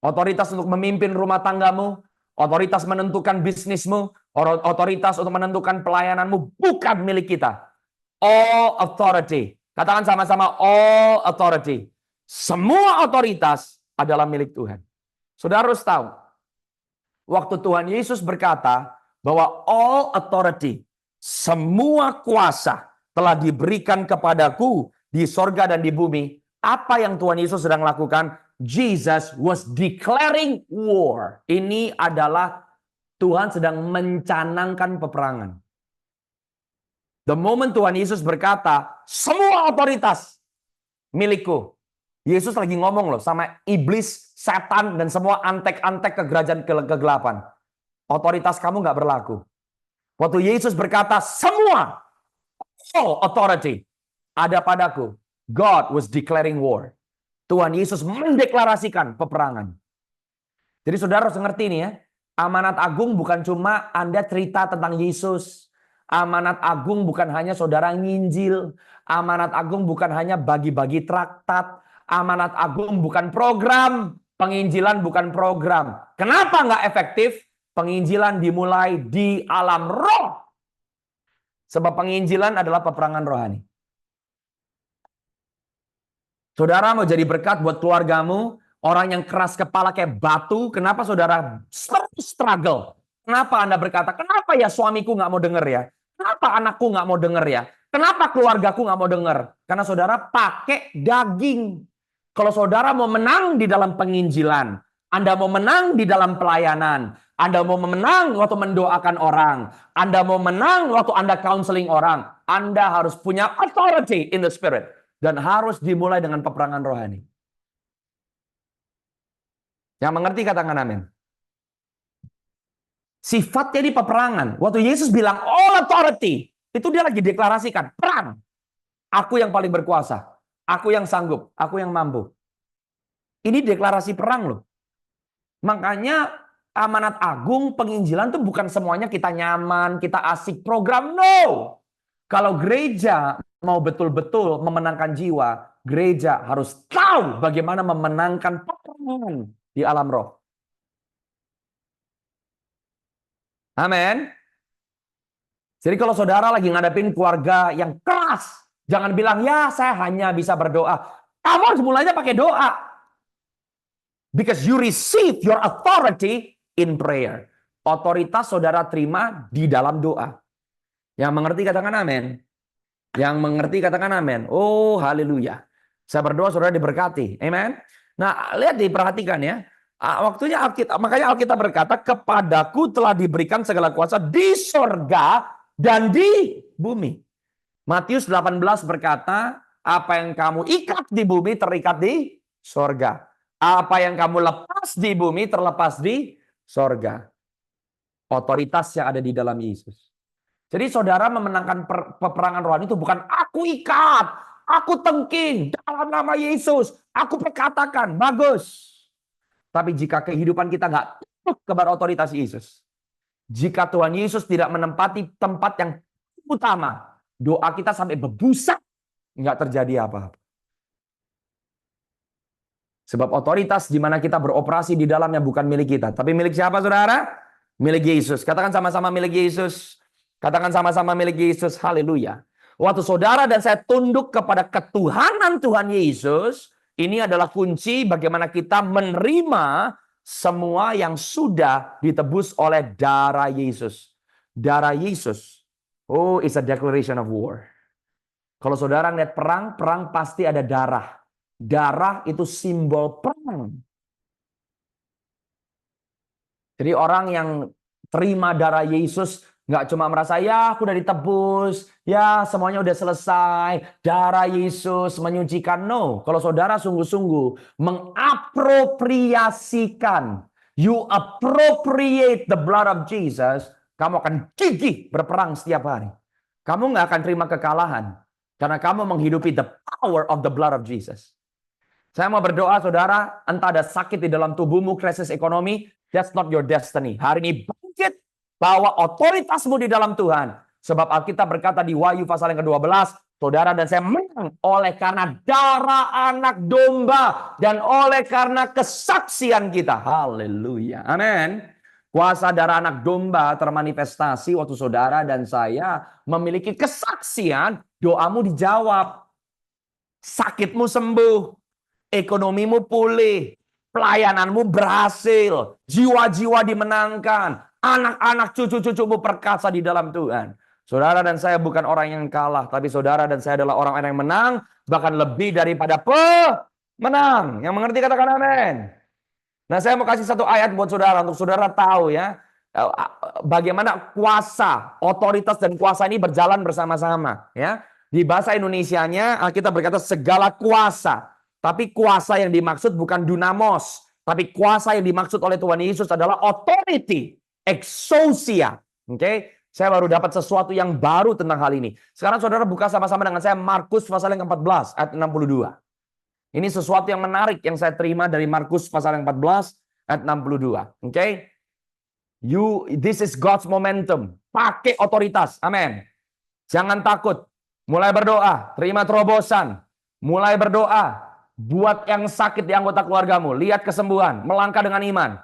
A: Otoritas untuk memimpin rumah tanggamu, otoritas menentukan bisnismu, otoritas untuk menentukan pelayananmu bukan milik kita. All authority. Katakan sama-sama, all authority. Semua otoritas adalah milik Tuhan. Saudara harus tahu, waktu Tuhan Yesus berkata bahwa all authority, semua kuasa telah diberikan kepadaku di sorga dan di bumi. Apa yang Tuhan Yesus sedang lakukan? Jesus was declaring war. Ini adalah Tuhan sedang mencanangkan peperangan. The moment Tuhan Yesus berkata, semua otoritas milikku. Yesus lagi ngomong loh sama iblis, setan, dan semua antek-antek kerajaan kegelapan. Otoritas kamu nggak berlaku. Waktu Yesus berkata, semua, all authority ada padaku. God was declaring war. Tuhan Yesus mendeklarasikan peperangan. Jadi saudara harus ngerti nih ya. Amanat agung bukan cuma Anda cerita tentang Yesus. Amanat agung bukan hanya saudara nginjil. Amanat agung bukan hanya bagi-bagi traktat. Amanat agung bukan program. Penginjilan bukan program. Kenapa nggak efektif? Penginjilan dimulai di alam roh. Sebab penginjilan adalah peperangan rohani. Saudara mau jadi berkat buat keluargamu, orang yang keras kepala kayak batu, kenapa saudara struggle? Kenapa Anda berkata, kenapa ya suamiku nggak mau denger ya? Kenapa anakku nggak mau denger ya? Kenapa keluargaku nggak mau denger? Karena saudara pakai daging. Kalau saudara mau menang di dalam penginjilan, Anda mau menang di dalam pelayanan, Anda mau menang waktu mendoakan orang, Anda mau menang waktu Anda counseling orang, Anda harus punya authority in the spirit. Dan harus dimulai dengan peperangan rohani. Yang mengerti katakan amin. Sifatnya di peperangan. Waktu Yesus bilang all authority, itu dia lagi deklarasikan perang. Aku yang paling berkuasa. Aku yang sanggup. Aku yang mampu. Ini deklarasi perang loh. Makanya amanat agung penginjilan itu bukan semuanya kita nyaman, kita asik program. No. Kalau gereja mau betul-betul memenangkan jiwa, gereja harus tahu bagaimana memenangkan peperangan di alam roh. Amin. Jadi kalau saudara lagi ngadepin keluarga yang keras, jangan bilang, ya saya hanya bisa berdoa. Kamu harus mulainya pakai doa. Because you receive your authority in prayer. Otoritas saudara terima di dalam doa. Yang mengerti katakan amin. Yang mengerti katakan amin. Oh haleluya. Saya berdoa saudara diberkati. Amen. Nah lihat diperhatikan ya. Waktunya makanya Alkitab berkata, kepadaku telah diberikan segala kuasa di sorga dan di bumi. Matius 18 berkata, apa yang kamu ikat di bumi terikat di sorga. Apa yang kamu lepas di bumi terlepas di sorga. Otoritas yang ada di dalam Yesus. Jadi saudara memenangkan peperangan rohani itu bukan aku ikat, aku tengking dalam nama Yesus, aku perkatakan, bagus. Tapi jika kehidupan kita nggak tunduk kepada otoritas Yesus, jika Tuhan Yesus tidak menempati tempat yang utama, doa kita sampai berbusa, nggak terjadi apa-apa. Sebab otoritas di mana kita beroperasi di dalamnya bukan milik kita, tapi milik siapa saudara? Milik Yesus. Katakan sama-sama milik Yesus. Katakan sama-sama milik Yesus. Haleluya. Waktu saudara dan saya tunduk kepada ketuhanan Tuhan Yesus, ini adalah kunci bagaimana kita menerima semua yang sudah ditebus oleh darah Yesus. Darah Yesus. Oh, it's a declaration of war. Kalau saudara lihat perang, perang pasti ada darah. Darah itu simbol perang. Jadi orang yang terima darah Yesus nggak cuma merasa ya aku udah ditebus, ya semuanya udah selesai, darah Yesus menyucikan. No, kalau saudara sungguh-sungguh mengapropriasikan, you appropriate the blood of Jesus, kamu akan gigih berperang setiap hari. Kamu nggak akan terima kekalahan karena kamu menghidupi the power of the blood of Jesus. Saya mau berdoa saudara, entah ada sakit di dalam tubuhmu, krisis ekonomi, that's not your destiny. Hari ini bangkit, bawa otoritasmu di dalam Tuhan. Sebab Alkitab berkata di Wahyu pasal yang ke-12, saudara dan saya menang oleh karena darah anak domba dan oleh karena kesaksian kita. Haleluya. Amin. Kuasa darah anak domba termanifestasi waktu saudara dan saya memiliki kesaksian, doamu dijawab. Sakitmu sembuh. Ekonomimu pulih, pelayananmu berhasil, jiwa-jiwa dimenangkan, anak-anak cucu-cucumu perkasa di dalam Tuhan. Saudara dan saya bukan orang yang kalah, tapi saudara dan saya adalah orang-orang yang menang, bahkan lebih daripada pemenang. Yang mengerti katakan amin. Nah, saya mau kasih satu ayat buat saudara, untuk saudara tahu ya, bagaimana kuasa, otoritas dan kuasa ini berjalan bersama-sama. Ya, di bahasa Indonesianya kita berkata segala kuasa. Tapi kuasa yang dimaksud bukan dunamos. Tapi kuasa yang dimaksud oleh Tuhan Yesus adalah authority. Exousia. Oke? Saya baru dapat sesuatu yang baru tentang hal ini. Sekarang saudara buka sama-sama dengan saya Markus pasal yang ke-14 ayat 62. Ini sesuatu yang menarik yang saya terima dari Markus pasal yang 14 ayat 62. Oke? This is God's momentum. Pakai otoritas. Amin. Jangan takut. Mulai berdoa. Terima terobosan. Mulai berdoa. Buat yang sakit di anggota keluargamu, lihat kesembuhan, melangkah dengan iman.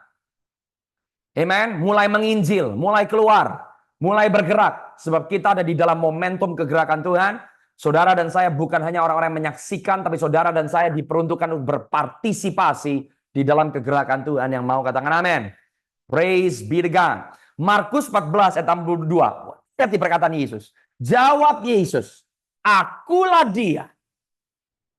A: Amen. Mulai menginjil, mulai keluar, mulai bergerak. Sebab kita ada di dalam momentum kegerakan Tuhan. Saudara dan saya bukan hanya orang-orang yang menyaksikan, tapi saudara dan saya diperuntukkan untuk berpartisipasi di dalam kegerakan Tuhan yang mau katakan amin. Praise be to God. Markus 14 ayat 62. Lihat di perkataan Yesus. Jawab Yesus, akulah dia.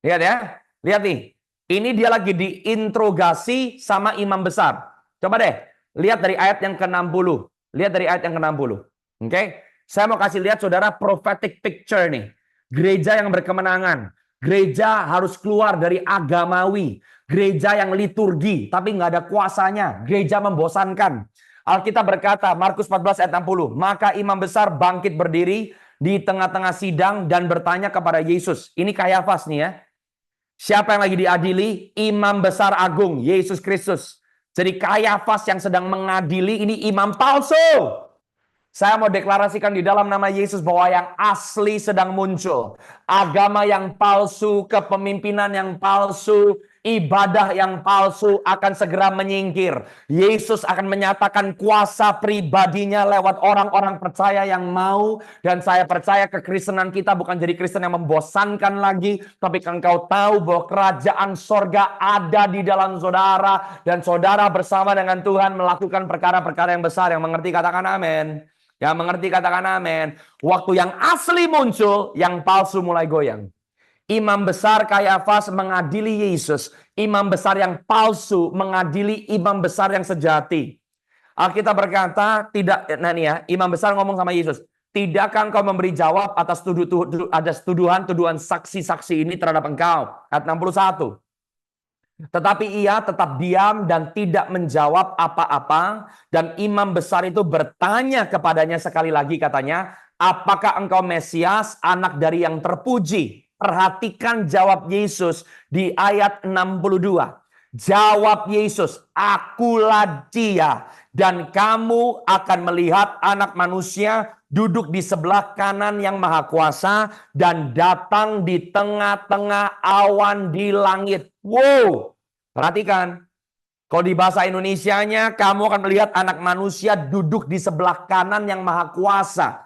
A: Lihat ya. Lihat nih, ini dia lagi diinterogasi sama imam besar. Coba deh, lihat dari ayat yang ke-60. Lihat dari ayat yang ke-60. Oke? Saya mau kasih lihat saudara prophetic picture nih. Gereja yang berkemenangan. Gereja harus keluar dari agamawi. Gereja yang liturgi, tapi nggak ada kuasanya. Gereja membosankan. Alkitab berkata, Markus 14 ayat 60. Maka imam besar bangkit berdiri di tengah-tengah sidang dan bertanya kepada Yesus. Ini Kayafas nih ya. Siapa yang lagi diadili? Imam besar agung, Yesus Kristus. Jadi Kayafas yang sedang mengadili ini imam palsu. Saya mau deklarasikan di dalam nama Yesus bahwa yang asli sedang muncul. Agama yang palsu, kepemimpinan yang palsu, ibadah yang palsu akan segera menyingkir. Yesus akan menyatakan kuasa pribadinya lewat orang-orang percaya yang mau. Dan saya percaya kekristenan kita bukan jadi Kristen yang membosankan lagi. Tapi engkau tahu bahwa kerajaan sorga ada di dalam saudara. Dan saudara bersama dengan Tuhan melakukan perkara-perkara yang besar. Yang mengerti katakan amin. Yang mengerti katakan amin. Waktu yang asli muncul, yang palsu mulai goyang. Imam besar Kayafas mengadili Yesus. Imam besar yang palsu mengadili imam besar yang sejati. Alkitab berkata, tidak, nah nih ya, imam besar ngomong sama Yesus, tidakkah engkau memberi jawab atas tuduhan saksi-saksi ini terhadap engkau? Ayat 61. Tetapi ia tetap diam dan tidak menjawab apa-apa. Dan imam besar itu bertanya kepadanya sekali lagi, katanya, apakah engkau Mesias, anak dari yang terpuji? Perhatikan jawab Yesus di ayat 62. Jawab Yesus, akulah dia. Dan kamu akan melihat anak manusia duduk di sebelah kanan yang maha kuasa dan datang di tengah-tengah awan di langit. Wow, perhatikan. Kalau di bahasa Indonesianya, kamu akan melihat anak manusia duduk di sebelah kanan yang maha kuasa.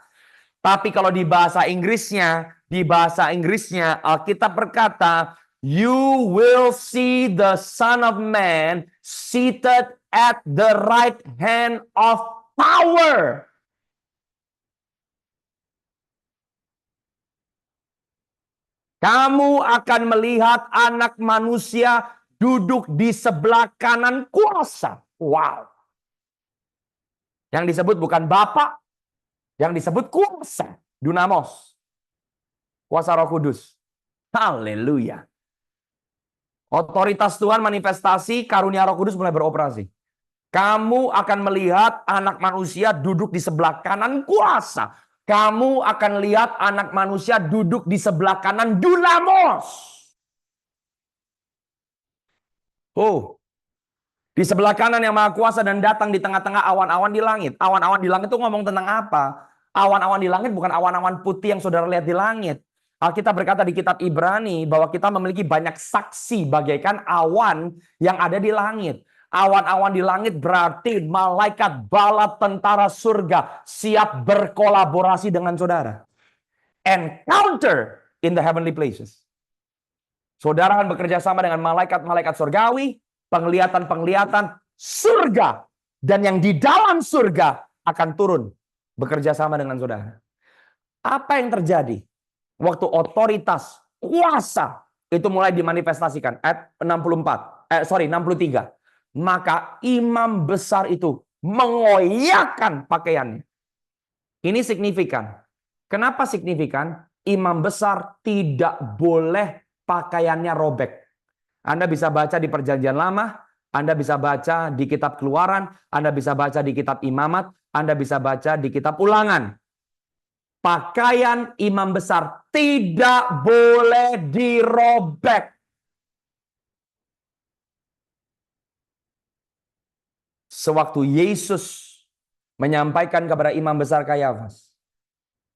A: Tapi kalau di bahasa Inggrisnya, Alkitab berkata, you will see the Son of Man seated at the right hand of power. Kamu akan melihat anak manusia duduk di sebelah kanan kuasa. Wow. Yang disebut bukan Bapa, yang disebut kuasa. Dunamos. Kuasa Roh Kudus. Haleluya. Otoritas Tuhan manifestasi, karunia Roh Kudus mulai beroperasi. Kamu akan melihat anak manusia duduk di sebelah kanan kuasa. Kamu akan lihat anak manusia duduk di sebelah kanan Dunamos. Oh, di sebelah kanan yang maha kuasa dan datang di tengah-tengah awan-awan di langit. Awan-awan di langit itu ngomong tentang apa? Awan-awan di langit bukan awan-awan putih yang saudara lihat di langit. Alkitab berkata di kitab Ibrani bahwa kita memiliki banyak saksi bagaikan awan yang ada di langit. Awan-awan di langit berarti malaikat bala tentara surga siap berkolaborasi dengan saudara. Encounter in the heavenly places. Saudara akan bekerja sama dengan malaikat-malaikat surgawi, penglihatan-penglihatan surga. Dan yang di dalam surga akan turun bekerja sama dengan saudara. Apa yang terjadi waktu otoritas, kuasa itu mulai dimanifestasikan? Ayat 63. Maka imam besar itu mengoyakkan pakaiannya. Ini signifikan. Kenapa signifikan? Imam besar tidak boleh pakaiannya robek. Anda bisa baca di Perjanjian Lama, Anda bisa baca di kitab Keluaran, Anda bisa baca di kitab Imamat, Anda bisa baca di kitab Ulangan. Pakaian imam besar tidak boleh dirobek. Sewaktu Yesus menyampaikan kepada imam besar Kayafas,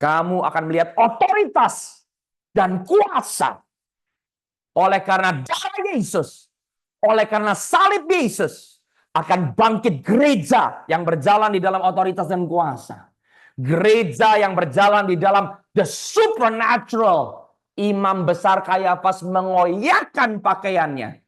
A: kamu akan melihat otoritas dan kuasa oleh karena darah Yesus, oleh karena salib Yesus, akan bangkit gereja yang berjalan di dalam otoritas dan kuasa. Gereja yang berjalan di dalam the supernatural. Imam besar Kayafas mengoyakkan pakaiannya.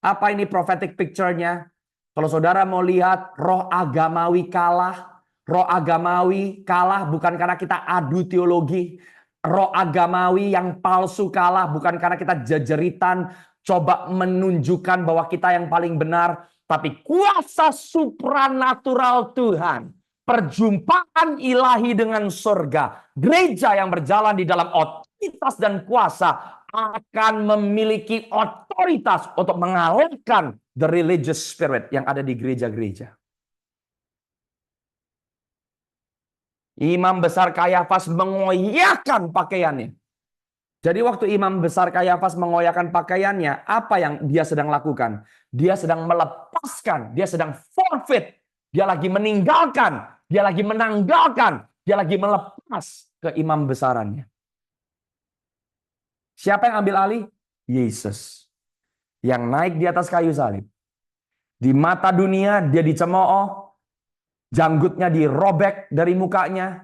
A: Apa ini prophetic picture-nya? Kalau saudara mau lihat roh agamawi kalah. Roh agamawi kalah bukan karena kita adu teologi. Roh agamawi yang palsu kalah bukan karena kita jejeritan. Coba menunjukkan bahwa kita yang paling benar. Tapi kuasa supranatural Tuhan. Perjumpaan ilahi dengan surga. Gereja yang berjalan di dalam otoritas dan kuasa akan memiliki otoritas untuk mengalahkan the religious spirit yang ada di gereja-gereja. Imam besar Kayafas mengoyakkan pakaiannya. Jadi waktu imam besar Kayafas mengoyakkan pakaiannya, apa yang dia sedang lakukan? Dia sedang melepaskan, dia sedang forfeit, dia lagi meninggalkan, Dia lagi menanggalkan. Dia lagi melepas keimam besarannya. Siapa yang ambil alih? Yesus. Yang naik di atas kayu salib. Di mata dunia dia dicemooh. Janggutnya dirobek dari mukanya.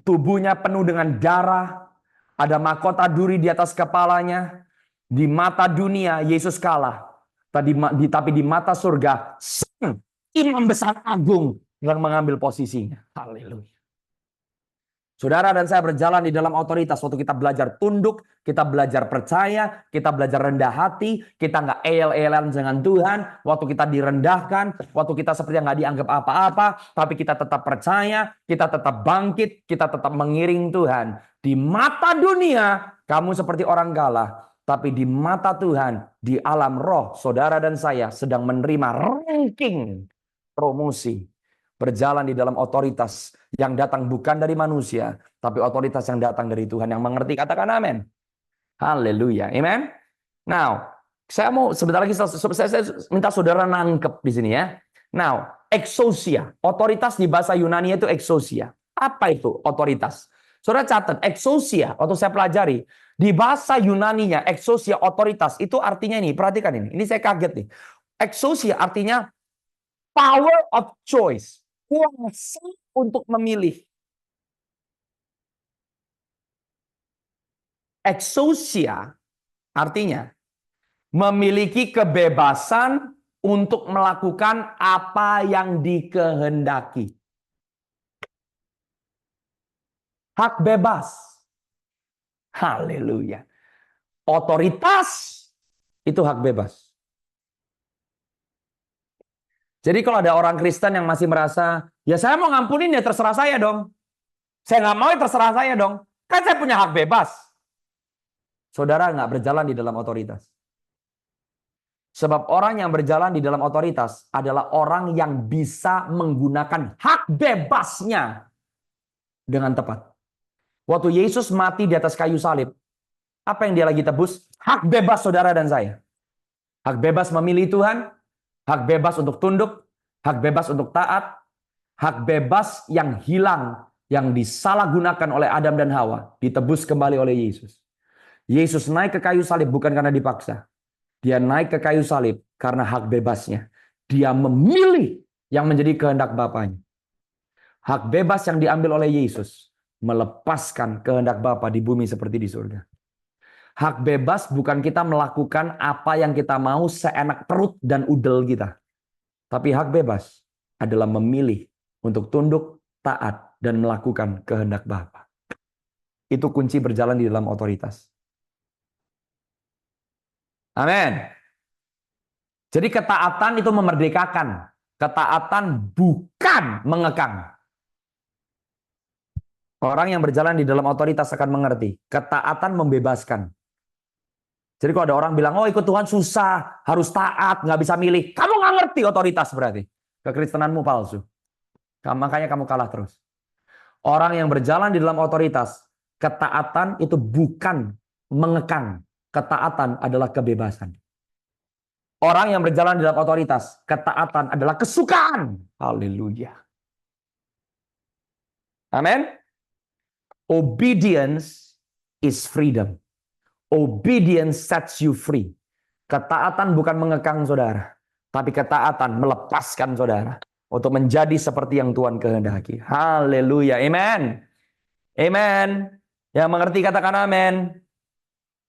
A: Tubuhnya penuh dengan darah. Ada mahkota duri di atas kepalanya. Di mata dunia Yesus kalah. Tapi di mata surga, sang imam besar agung yang mengambil posisinya. Haleluya. Saudara dan saya berjalan di dalam otoritas. Waktu kita belajar tunduk, kita belajar percaya, kita belajar rendah hati, kita nggak el-elan dengan Tuhan. Waktu kita direndahkan, waktu kita seperti nggak dianggap apa-apa, tapi kita tetap percaya, kita tetap bangkit, kita tetap mengiring Tuhan. Di mata dunia, kamu seperti orang kalah. Tapi di mata Tuhan, di alam roh, saudara dan saya sedang menerima ranking promosi. Berjalan di dalam otoritas yang datang bukan dari manusia, tapi otoritas yang datang dari Tuhan. Yang mengerti katakan amin. Haleluya. Amen. Now, saya mau sebentar lagi saya minta saudara nangkep di sini ya. Now, exousia. Otoritas di bahasa Yunani itu exousia. Apa itu otoritas? Saudara catat, exousia waktu saya pelajari di bahasa Yunaninya exousia otoritas itu artinya ini, perhatikan ini. Ini saya kaget nih. Exousia artinya power of choice. Kuasa untuk memilih. Exousia artinya memiliki kebebasan untuk melakukan apa yang dikehendaki. Hak bebas. Haleluya. Otoritas itu hak bebas. Jadi kalau ada orang Kristen yang masih merasa, ya saya mau ngampunin ya terserah saya dong. Saya nggak mau ya terserah saya dong. Kan saya punya hak bebas. Saudara nggak berjalan di dalam otoritas. Sebab orang yang berjalan di dalam otoritas adalah orang yang bisa menggunakan hak bebasnya dengan tepat. Waktu Yesus mati di atas kayu salib, apa yang dia lagi tebus? Hak bebas saudara dan saya. Hak bebas memilih Tuhan, hak bebas untuk tunduk, hak bebas untuk taat, hak bebas yang hilang, yang disalahgunakan oleh Adam dan Hawa, ditebus kembali oleh Yesus. Yesus naik ke kayu salib bukan karena dipaksa. Dia naik ke kayu salib karena hak bebasnya. Dia memilih yang menjadi kehendak Bapanya. Hak bebas yang diambil oleh Yesus melepaskan kehendak Bapa di bumi seperti di surga. Hak bebas bukan kita melakukan apa yang kita mau seenak perut dan udel kita. Tapi hak bebas adalah memilih untuk tunduk, taat, dan melakukan kehendak Bapa. Itu kunci berjalan di dalam otoritas. Amin. Jadi ketaatan itu memerdekakan. Ketaatan bukan mengekang. Orang yang berjalan di dalam otoritas akan mengerti. Ketaatan membebaskan. Jadi kalau ada orang bilang, oh ikut Tuhan susah, harus taat, nggak bisa milih. Kamu nggak ngerti otoritas berarti. Kekristenanmu palsu. Makanya kamu kalah terus. Orang yang berjalan di dalam otoritas, ketaatan itu bukan mengekang. Ketaatan adalah kebebasan. Orang yang berjalan di dalam otoritas, ketaatan adalah kesukaan. Haleluya. Amin. Obedience is freedom. Obedience sets you free. Ketaatan bukan mengekang saudara, tapi ketaatan melepaskan saudara untuk menjadi seperti yang Tuhan kehendaki. Haleluya. Amen. Amen. Yang mengerti katakan amin.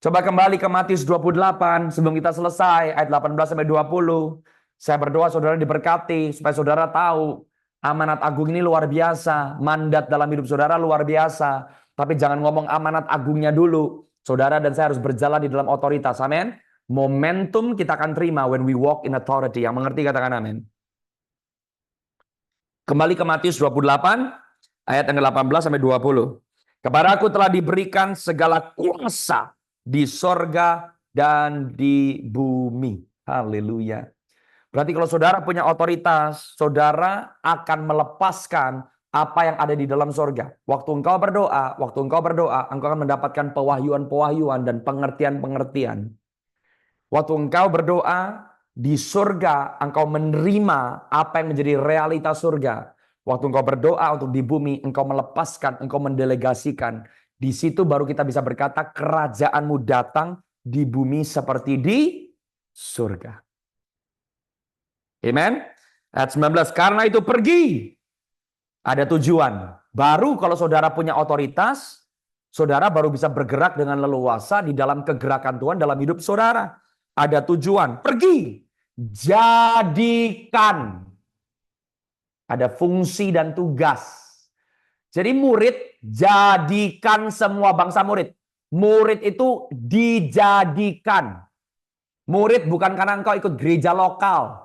A: Coba kembali ke Matius 28 sebelum kita selesai ayat 18 sampai 20. Saya berdoa saudara diberkati supaya saudara tahu amanat agung ini luar biasa, mandat dalam hidup saudara luar biasa. Tapi jangan ngomong amanat agungnya dulu. Saudara dan saya harus berjalan di dalam otoritas. Amin. Momentum kita akan terima when we walk in authority. Yang mengerti katakan amin. Kembali ke Matius 28 ayat yang ke-18 sampai 20. Kepadaku telah diberikan segala kuasa di sorga dan di bumi. Haleluya. Berarti kalau saudara punya otoritas, saudara akan melepaskan apa yang ada di dalam sorga. Waktu engkau berdoa, engkau akan mendapatkan pewahyuan-pewahyuan dan pengertian-pengertian. Waktu engkau berdoa, di surga engkau menerima apa yang menjadi realitas surga. Waktu engkau berdoa untuk di bumi, engkau melepaskan, engkau mendelegasikan. Di situ baru kita bisa berkata, kerajaanmu datang di bumi seperti di surga. Amen. Ayat 19, karena itu pergi. Ada tujuan. Baru kalau saudara punya otoritas, saudara baru bisa bergerak dengan leluasa di dalam kegerakan Tuhan dalam hidup saudara. Ada tujuan. Pergi. Jadikan. Ada fungsi dan tugas. Jadi murid, jadikan semua bangsa murid. Murid itu dijadikan. Murid bukan karena engkau ikut gereja lokal.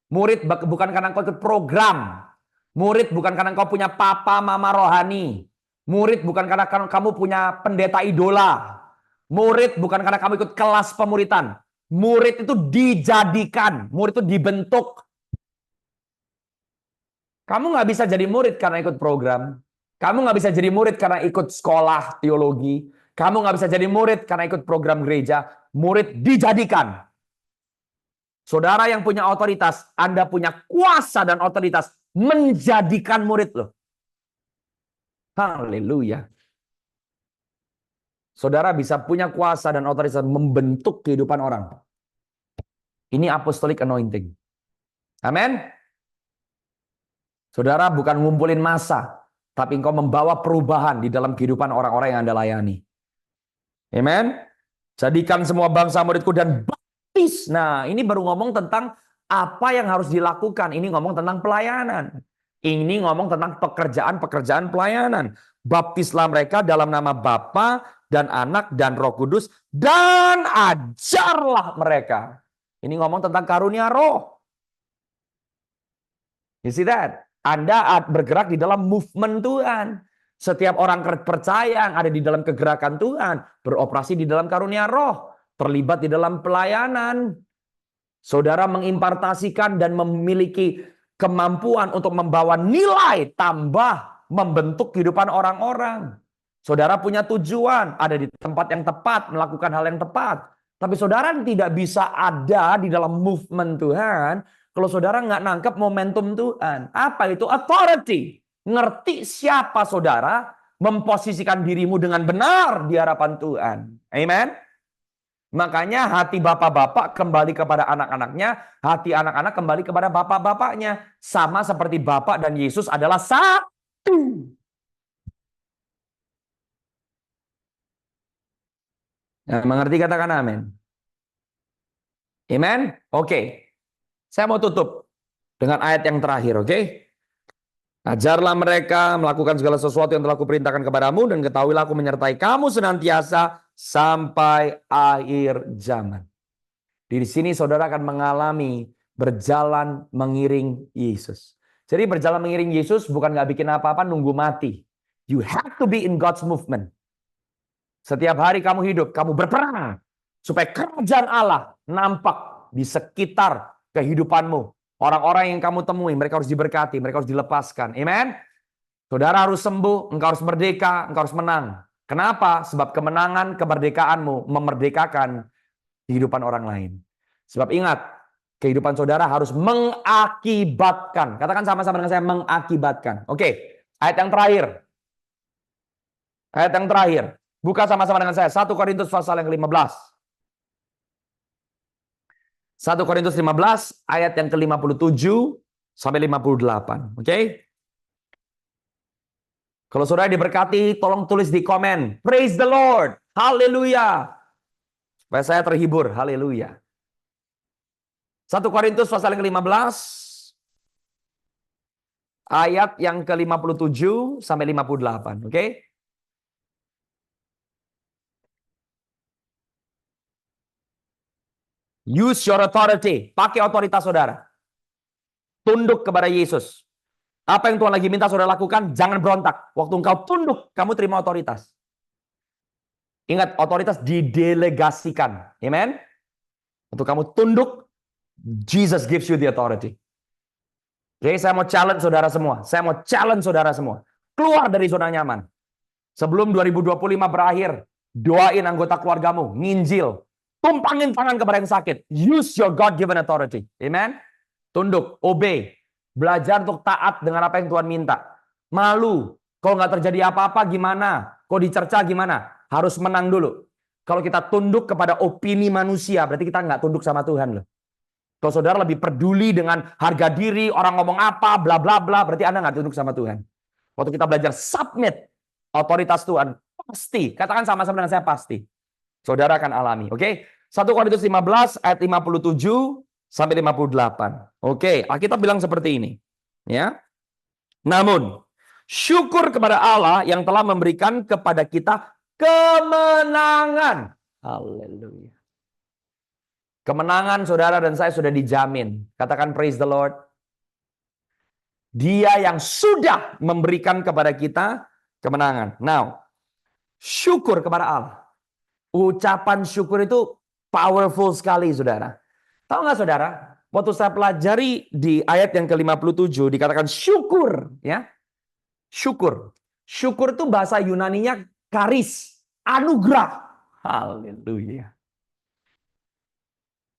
A: Murid bukan karena engkau ikut program. Murid bukan karena engkau punya papa mama rohani. Murid bukan karena kamu punya pendeta idola. Murid bukan karena kamu ikut kelas pemuritan. Murid itu dijadikan. Murid itu dibentuk. Kamu nggak bisa jadi murid karena ikut program. Kamu nggak bisa jadi murid karena ikut sekolah teologi. Kamu nggak bisa jadi murid karena ikut program gereja. Murid dijadikan. Saudara yang punya otoritas, Anda punya kuasa dan otoritas menjadikan murid loh. Haleluya. Saudara bisa punya kuasa dan otoritas membentuk kehidupan orang. Ini apostolic anointing. Amin. Saudara bukan ngumpulin massa, tapi engkau membawa perubahan di dalam kehidupan orang-orang yang Anda layani. Amen. Jadikan semua bangsa muridku dan baptis. Nah, ini baru ngomong tentang apa yang harus dilakukan. Ini ngomong tentang pelayanan. Ini ngomong tentang pekerjaan pelayanan. Baptislah mereka dalam nama Bapa dan Anak dan Roh Kudus dan ajarlah mereka. Ini ngomong tentang karunia roh. You see that? Anda bergerak di dalam movement Tuhan. Setiap orang percaya yang ada di dalam kegerakan Tuhan, beroperasi di dalam karunia roh, terlibat di dalam pelayanan. Saudara mengimpartasikan dan memiliki kemampuan untuk membawa nilai tambah, membentuk kehidupan orang-orang. Saudara punya tujuan, ada di tempat yang tepat, melakukan hal yang tepat. Tapi saudara tidak bisa ada di dalam movement Tuhan kalau saudara nggak nangkep momentum Tuhan. Apa itu? Authority. Ngerti siapa saudara, memposisikan dirimu dengan benar di hadapan Tuhan. Amen. Makanya hati bapak-bapak kembali kepada anak-anaknya, hati anak-anak kembali kepada bapak-bapaknya. Sama seperti Bapak dan Yesus adalah satu. Nah, mengerti, katakan amin. Amen. Oke. Saya mau tutup dengan ayat yang terakhir, oke? Ajarlah mereka melakukan segala sesuatu yang telah kuperintahkan kepadamu dan ketahuilah aku menyertai kamu senantiasa sampai akhir zaman. Di sini saudara akan mengalami berjalan mengiring Yesus. Jadi berjalan mengiring Yesus bukan nggak bikin apa-apa nunggu mati. You have to be in God's movement. Setiap hari kamu hidup, kamu berperang supaya kerajaan Allah nampak di sekitar kehidupanmu. Orang-orang yang kamu temui, mereka harus diberkati, mereka harus dilepaskan. Amen. Saudara harus sembuh, engkau harus merdeka, engkau harus menang. Kenapa? Sebab kemenangan, kemerdekaanmu memerdekakan kehidupan orang lain. Sebab ingat, kehidupan saudara harus mengakibatkan. Katakan sama-sama dengan saya, mengakibatkan. Oke, ayat yang terakhir. Ayat yang terakhir. Buka sama-sama dengan saya, 1 Korintus pasal yang ke-15. 1 Korintus 15 ayat yang ke-57 sampai 58. Oke? Kalau saudara diberkati, tolong tulis di komen. Praise the Lord. Haleluya. Supaya saya terhibur. Haleluya. 1 Korintus pasal yang ke-15 ayat yang ke-57 sampai 58. Oke? Use your authority. Pakai otoritas saudara. Tunduk kepada Yesus. Apa yang Tuhan lagi minta saudara lakukan, jangan berontak. Waktu engkau tunduk, kamu terima otoritas. Ingat, otoritas didelegasikan. Amen? Untuk kamu tunduk, Jesus gives you the authority. Oke, saya mau challenge saudara semua. Saya mau challenge saudara semua. Keluar dari zona nyaman. Sebelum 2025 berakhir, doain anggota keluargamu, nginjil. Tumpangin tangan kepada yang sakit. Use your God-given authority. Amen? Tunduk, obey. Belajar untuk taat dengan apa yang Tuhan minta. Malu. Kalau nggak terjadi apa-apa gimana? Kalau dicerca gimana? Harus menang dulu. Kalau kita tunduk kepada opini manusia, berarti kita nggak tunduk sama Tuhan loh. Kalau saudara lebih peduli dengan harga diri, orang ngomong apa, bla bla bla, berarti Anda nggak tunduk sama Tuhan. Waktu kita belajar submit otoritas Tuhan, pasti, katakan sama-sama dengan saya pasti. Saudara akan alami, oke? 1 Korintus 15 ayat 57 sampai 58. Oke, Alkitab bilang seperti ini, ya. Namun, syukur kepada Allah yang telah memberikan kepada kita kemenangan. Haleluya. Kemenangan saudara dan saya sudah dijamin. Katakan praise the Lord. Dia yang sudah memberikan kepada kita kemenangan. Now, syukur kepada Allah. Ucapan syukur itu powerful sekali, saudara. Tahu nggak, saudara? Waktu saya pelajari di ayat yang ke-57 dikatakan syukur, ya. Syukur. Syukur itu bahasa Yunaninya karis, anugerah. Haleluya.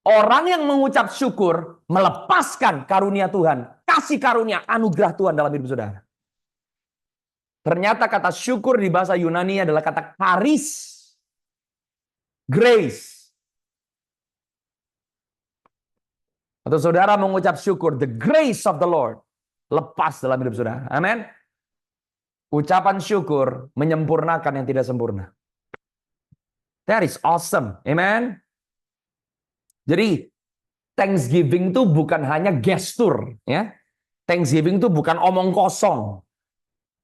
A: Orang yang mengucap syukur melepaskan karunia Tuhan, kasih karunia, anugerah Tuhan dalam hidup saudara. Ternyata kata syukur di bahasa Yunani adalah kata karis, grace. Atau saudara mengucap syukur, the grace of the Lord, lepas dalam hidup saudara. Amin. Ucapan syukur menyempurnakan yang tidak sempurna. That is awesome. Amen. Jadi Thanksgiving itu bukan hanya gestur, ya. Thanksgiving itu bukan omong kosong.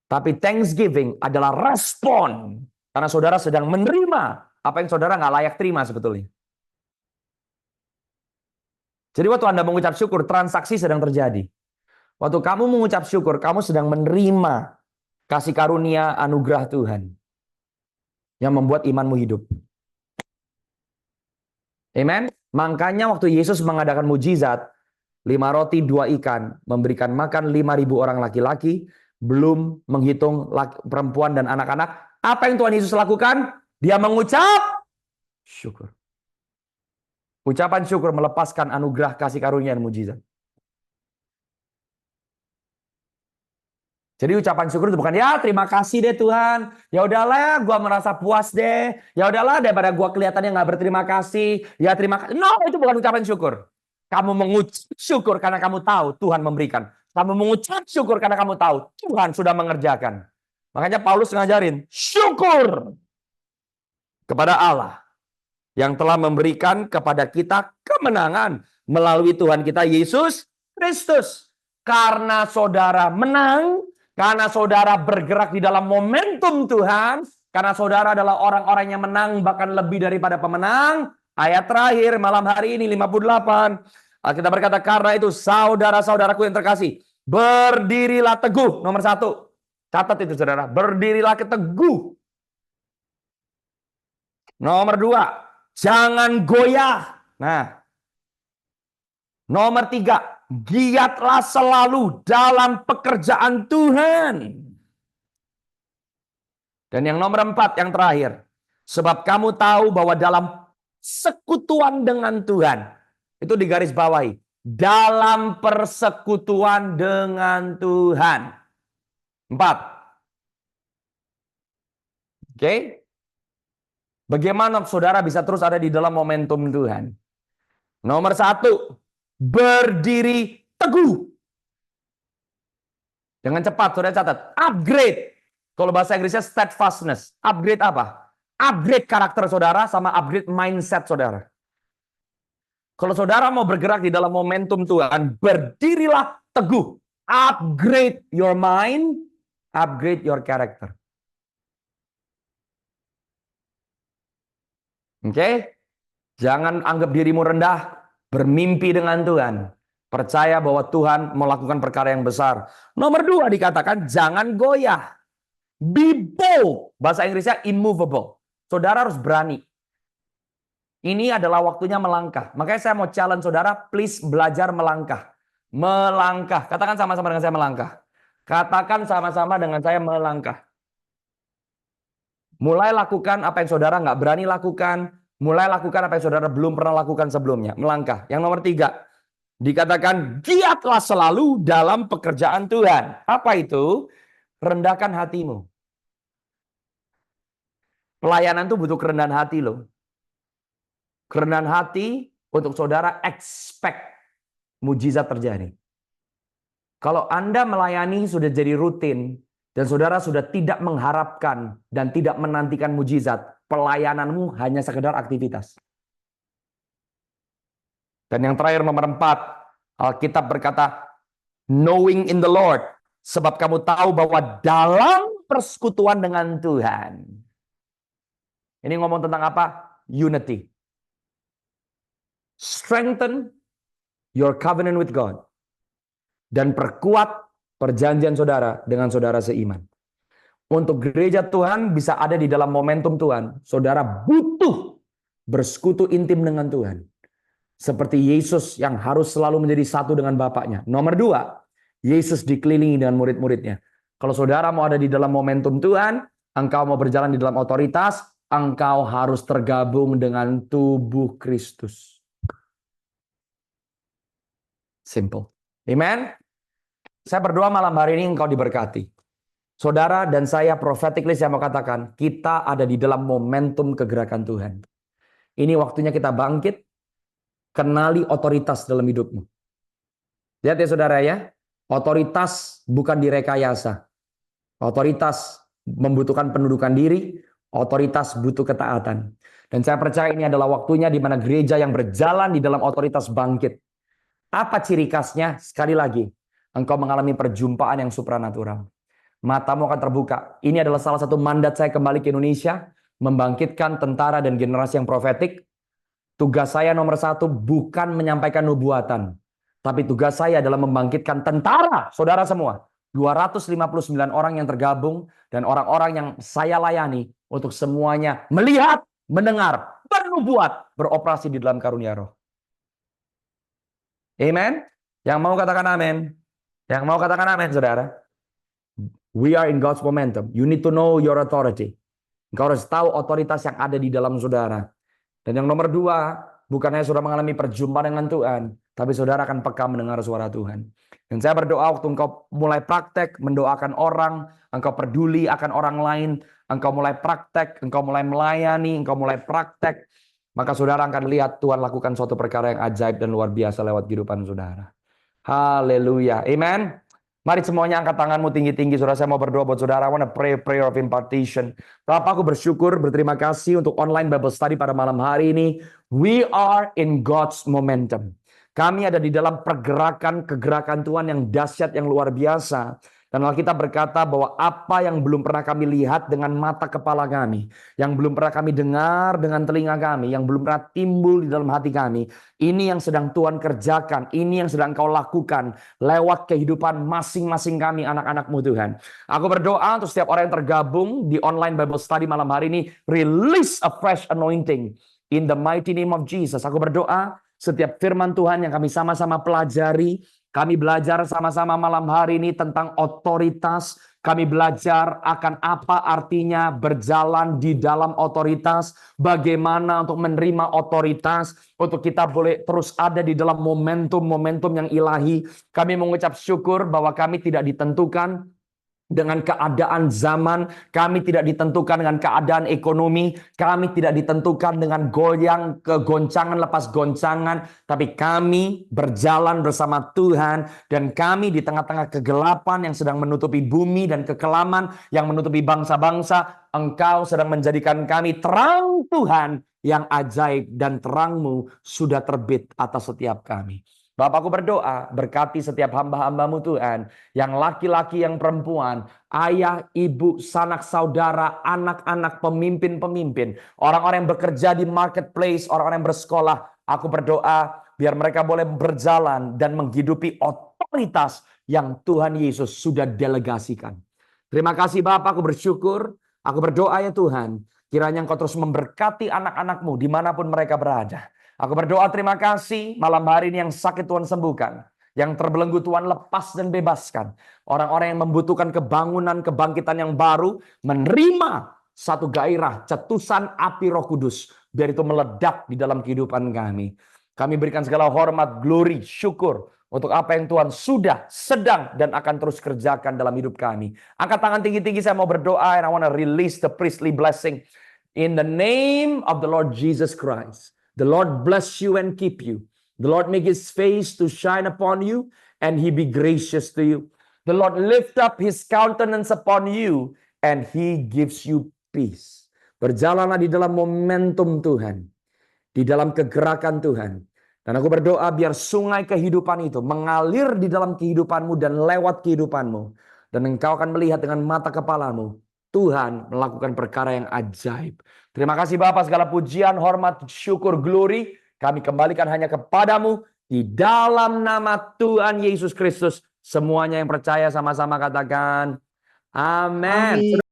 A: Tapi Thanksgiving adalah respon. Karena saudara sedang menerima apa yang saudara nggak layak terima sebetulnya. Jadi waktu Anda mengucap syukur, transaksi sedang terjadi. Waktu kamu mengucap syukur, kamu sedang menerima kasih karunia anugerah Tuhan. Yang membuat imanmu hidup. Amen. Makanya waktu Yesus mengadakan mujizat, 5 roti 2 ikan, memberikan makan 5.000 orang laki-laki, belum menghitung perempuan dan anak-anak. Apa yang Tuhan Yesus lakukan? Dia mengucap syukur. Ucapan syukur melepaskan anugerah kasih karunia dan mujizat. Jadi ucapan syukur itu bukan ya terima kasih deh Tuhan, ya udahlah gua merasa puas deh, ya udahlah daripada gua kelihatannya nggak berterima kasih, ya terima kasih. No, itu bukan ucapan syukur. Kamu mengucap syukur karena kamu tahu Tuhan memberikan. Kamu mengucap syukur karena kamu tahu Tuhan sudah mengerjakan. Makanya Paulus ngajarin syukur kepada Allah yang telah memberikan kepada kita kemenangan melalui Tuhan kita Yesus Kristus. Karena saudara menang, karena saudara bergerak di dalam momentum Tuhan, karena saudara adalah orang-orang yang menang bahkan lebih daripada pemenang. Ayat terakhir malam hari ini 58. Kita berkata karena itu saudara-saudaraku yang terkasih, berdirilah teguh. Nomor 1. Catat itu saudara, berdirilah teguh. Nomor 2, jangan goyah. Nah. Nomor 3, giatlah selalu dalam pekerjaan Tuhan. Dan yang nomor 4, yang terakhir. Sebab kamu tahu bahwa dalam sekutuan dengan Tuhan. Itu digaris bawahi. Dalam persekutuan dengan Tuhan. 4. Oke. Bagaimana saudara bisa terus ada di dalam momentum Tuhan? Nomor 1. Berdiri teguh. Dengan cepat, saudara catat. Upgrade. Kalau bahasa Inggrisnya steadfastness. Upgrade apa? Upgrade karakter saudara sama upgrade mindset saudara. Kalau saudara mau bergerak di dalam momentum Tuhan, berdirilah teguh. Upgrade your mind, upgrade your character. Oke? Jangan anggap dirimu rendah. Bermimpi dengan Tuhan. Percaya bahwa Tuhan melakukan perkara yang besar. Nomor 2 dikatakan jangan goyah. Be bold. Bahasa Inggrisnya immovable. Saudara harus berani. Ini adalah waktunya melangkah. Makanya saya mau challenge saudara, please belajar melangkah. Melangkah. Katakan sama-sama dengan saya melangkah. Katakan sama-sama dengan saya melangkah. Mulai lakukan apa yang saudara nggak berani lakukan. Mulai lakukan apa yang saudara belum pernah lakukan sebelumnya. Melangkah. Yang nomor 3. Dikatakan giatlah selalu dalam pekerjaan Tuhan. Apa itu? Rendahkan hatimu. Pelayanan itu butuh kerendahan hati loh. Kerendahan hati untuk saudara expect mujizat terjadi. Kalau Anda melayani sudah jadi rutin dan saudara sudah tidak mengharapkan dan tidak menantikan mujizat, pelayananmu hanya sekedar aktivitas. Dan yang terakhir nomor 4, Alkitab berkata, knowing in the Lord, sebab kamu tahu bahwa dalam persekutuan dengan Tuhan. Ini ngomong tentang apa? Unity. Strengthen your covenant with God. Dan perkuat perjanjian saudara dengan saudara seiman. Untuk gereja Tuhan bisa ada di dalam momentum Tuhan, saudara butuh bersekutu intim dengan Tuhan. Seperti Yesus yang harus selalu menjadi satu dengan Bapaknya. Nomor 2, Yesus dikelilingi dengan murid-muridnya. Kalau saudara mau ada di dalam momentum Tuhan, engkau mau berjalan di dalam otoritas, engkau harus tergabung dengan tubuh Kristus. Simple. Amen. Saya berdoa malam hari ini engkau diberkati. Saudara dan saya prophetically saya mau katakan, kita ada di dalam momentum kegerakan Tuhan. Ini waktunya kita bangkit, kenali otoritas dalam hidupmu. Lihat ya saudara ya, otoritas bukan direkayasa. Otoritas membutuhkan pendudukan diri, otoritas butuh ketaatan. Dan saya percaya ini adalah waktunya di mana gereja yang berjalan di dalam otoritas bangkit. Apa ciri khasnya? Sekali lagi, engkau mengalami perjumpaan yang supranatural. Matamu akan terbuka. Ini adalah salah satu mandat saya kembali ke Indonesia, membangkitkan tentara dan generasi yang profetik. Tugas saya nomor 1 bukan menyampaikan nubuatan, tapi tugas saya adalah membangkitkan tentara, saudara semua. 259 orang yang tergabung dan orang-orang yang saya layani untuk semuanya melihat, mendengar, bernubuat, beroperasi di dalam karunia roh. Amen. Yang mau katakan amin. Yang mau katakan amin, saudara. We are in God's momentum. You need to know your authority. Engkau harus tahu otoritas yang ada di dalam saudara. Dan yang nomor 2, bukan hanya saudara mengalami perjumpaan dengan Tuhan, tapi saudara akan peka mendengar suara Tuhan. Dan saya berdoa waktu engkau mulai praktek, mendoakan orang, engkau peduli akan orang lain, engkau mulai praktek, engkau mulai melayani, engkau mulai praktek, maka saudara akan lihat Tuhan lakukan suatu perkara yang ajaib dan luar biasa lewat kehidupan saudara. Haleluya. Amen. Mari semuanya angkat tanganmu tinggi-tinggi. Saudara, saya mau berdoa buat saudara. I want to pray prayer of impartation. Bapak, aku bersyukur, berterima kasih untuk online Bible study pada malam hari ini. We are in God's momentum. Kami ada di dalam kegerakan Tuhan yang dahsyat, yang luar biasa. Dan Alkitab berkata bahwa apa yang belum pernah kami lihat dengan mata kepala kami, yang belum pernah kami dengar dengan telinga kami, yang belum pernah timbul di dalam hati kami, ini yang sedang Tuhan kerjakan, ini yang sedang Kau lakukan lewat kehidupan masing-masing kami anak-anak-Mu Tuhan. Aku berdoa untuk setiap orang yang tergabung di online Bible study malam hari ini, release a fresh anointing in the mighty name of Jesus. Aku berdoa setiap firman Tuhan yang kami sama-sama pelajari, kami belajar sama-sama malam hari ini tentang otoritas. Kami belajar akan apa artinya berjalan di dalam otoritas. Bagaimana untuk menerima otoritas. Untuk kita boleh terus ada di dalam momentum-momentum yang ilahi. Kami mengucap syukur bahwa kami tidak ditentukan dengan keadaan zaman, kami tidak ditentukan dengan keadaan ekonomi, kami tidak ditentukan dengan goyang, kegoncangan lepas goncangan, tapi kami berjalan bersama Tuhan, dan kami di tengah-tengah kegelapan yang sedang menutupi bumi dan kekelaman yang menutupi bangsa-bangsa, Engkau sedang menjadikan kami terang Tuhan yang ajaib, dan terang-Mu sudah terbit atas setiap kami. Bapakku berdoa, berkati setiap hamba-hamba-Mu Tuhan, yang laki-laki, yang perempuan, ayah, ibu, sanak saudara, anak-anak, pemimpin-pemimpin, orang-orang yang bekerja di marketplace, orang-orang yang bersekolah. Aku berdoa biar mereka boleh berjalan dan menghidupi otoritas yang Tuhan Yesus sudah delegasikan. Terima kasih Bapak, aku bersyukur, aku berdoa ya Tuhan, kiranya Engkau terus memberkati anak-anak-Mu dimanapun mereka berada. Aku berdoa terima kasih malam hari ini yang sakit Tuhan sembuhkan. Yang terbelenggu Tuhan lepas dan bebaskan. Orang-orang yang membutuhkan kebangunan, kebangkitan yang baru. Menerima satu gairah, cetusan api Roh Kudus. Biar itu meledak di dalam kehidupan kami. Kami berikan segala hormat, glory, syukur untuk apa yang Tuhan sudah, sedang, dan akan terus kerjakan dalam hidup kami. Angkat tangan tinggi-tinggi, saya mau berdoa, and I want to release the priestly blessing. In the name of the Lord Jesus Christ, the Lord bless you and keep you. The Lord make his face to shine upon you, and he be gracious to you. The Lord lift up his countenance upon you, and he gives you peace. Berjalanlah di dalam momentum Tuhan, di dalam kegerakan Tuhan. Dan aku berdoa biar sungai kehidupan itu mengalir di dalam kehidupanmu dan lewat kehidupanmu. Dan engkau akan melihat dengan mata kepalamu, Tuhan melakukan perkara yang ajaib. Terima kasih Bapa, segala pujian, hormat, syukur, glory kami kembalikan hanya kepadamu. Di dalam nama Tuhan Yesus Kristus, semuanya yang percaya sama-sama katakan amin.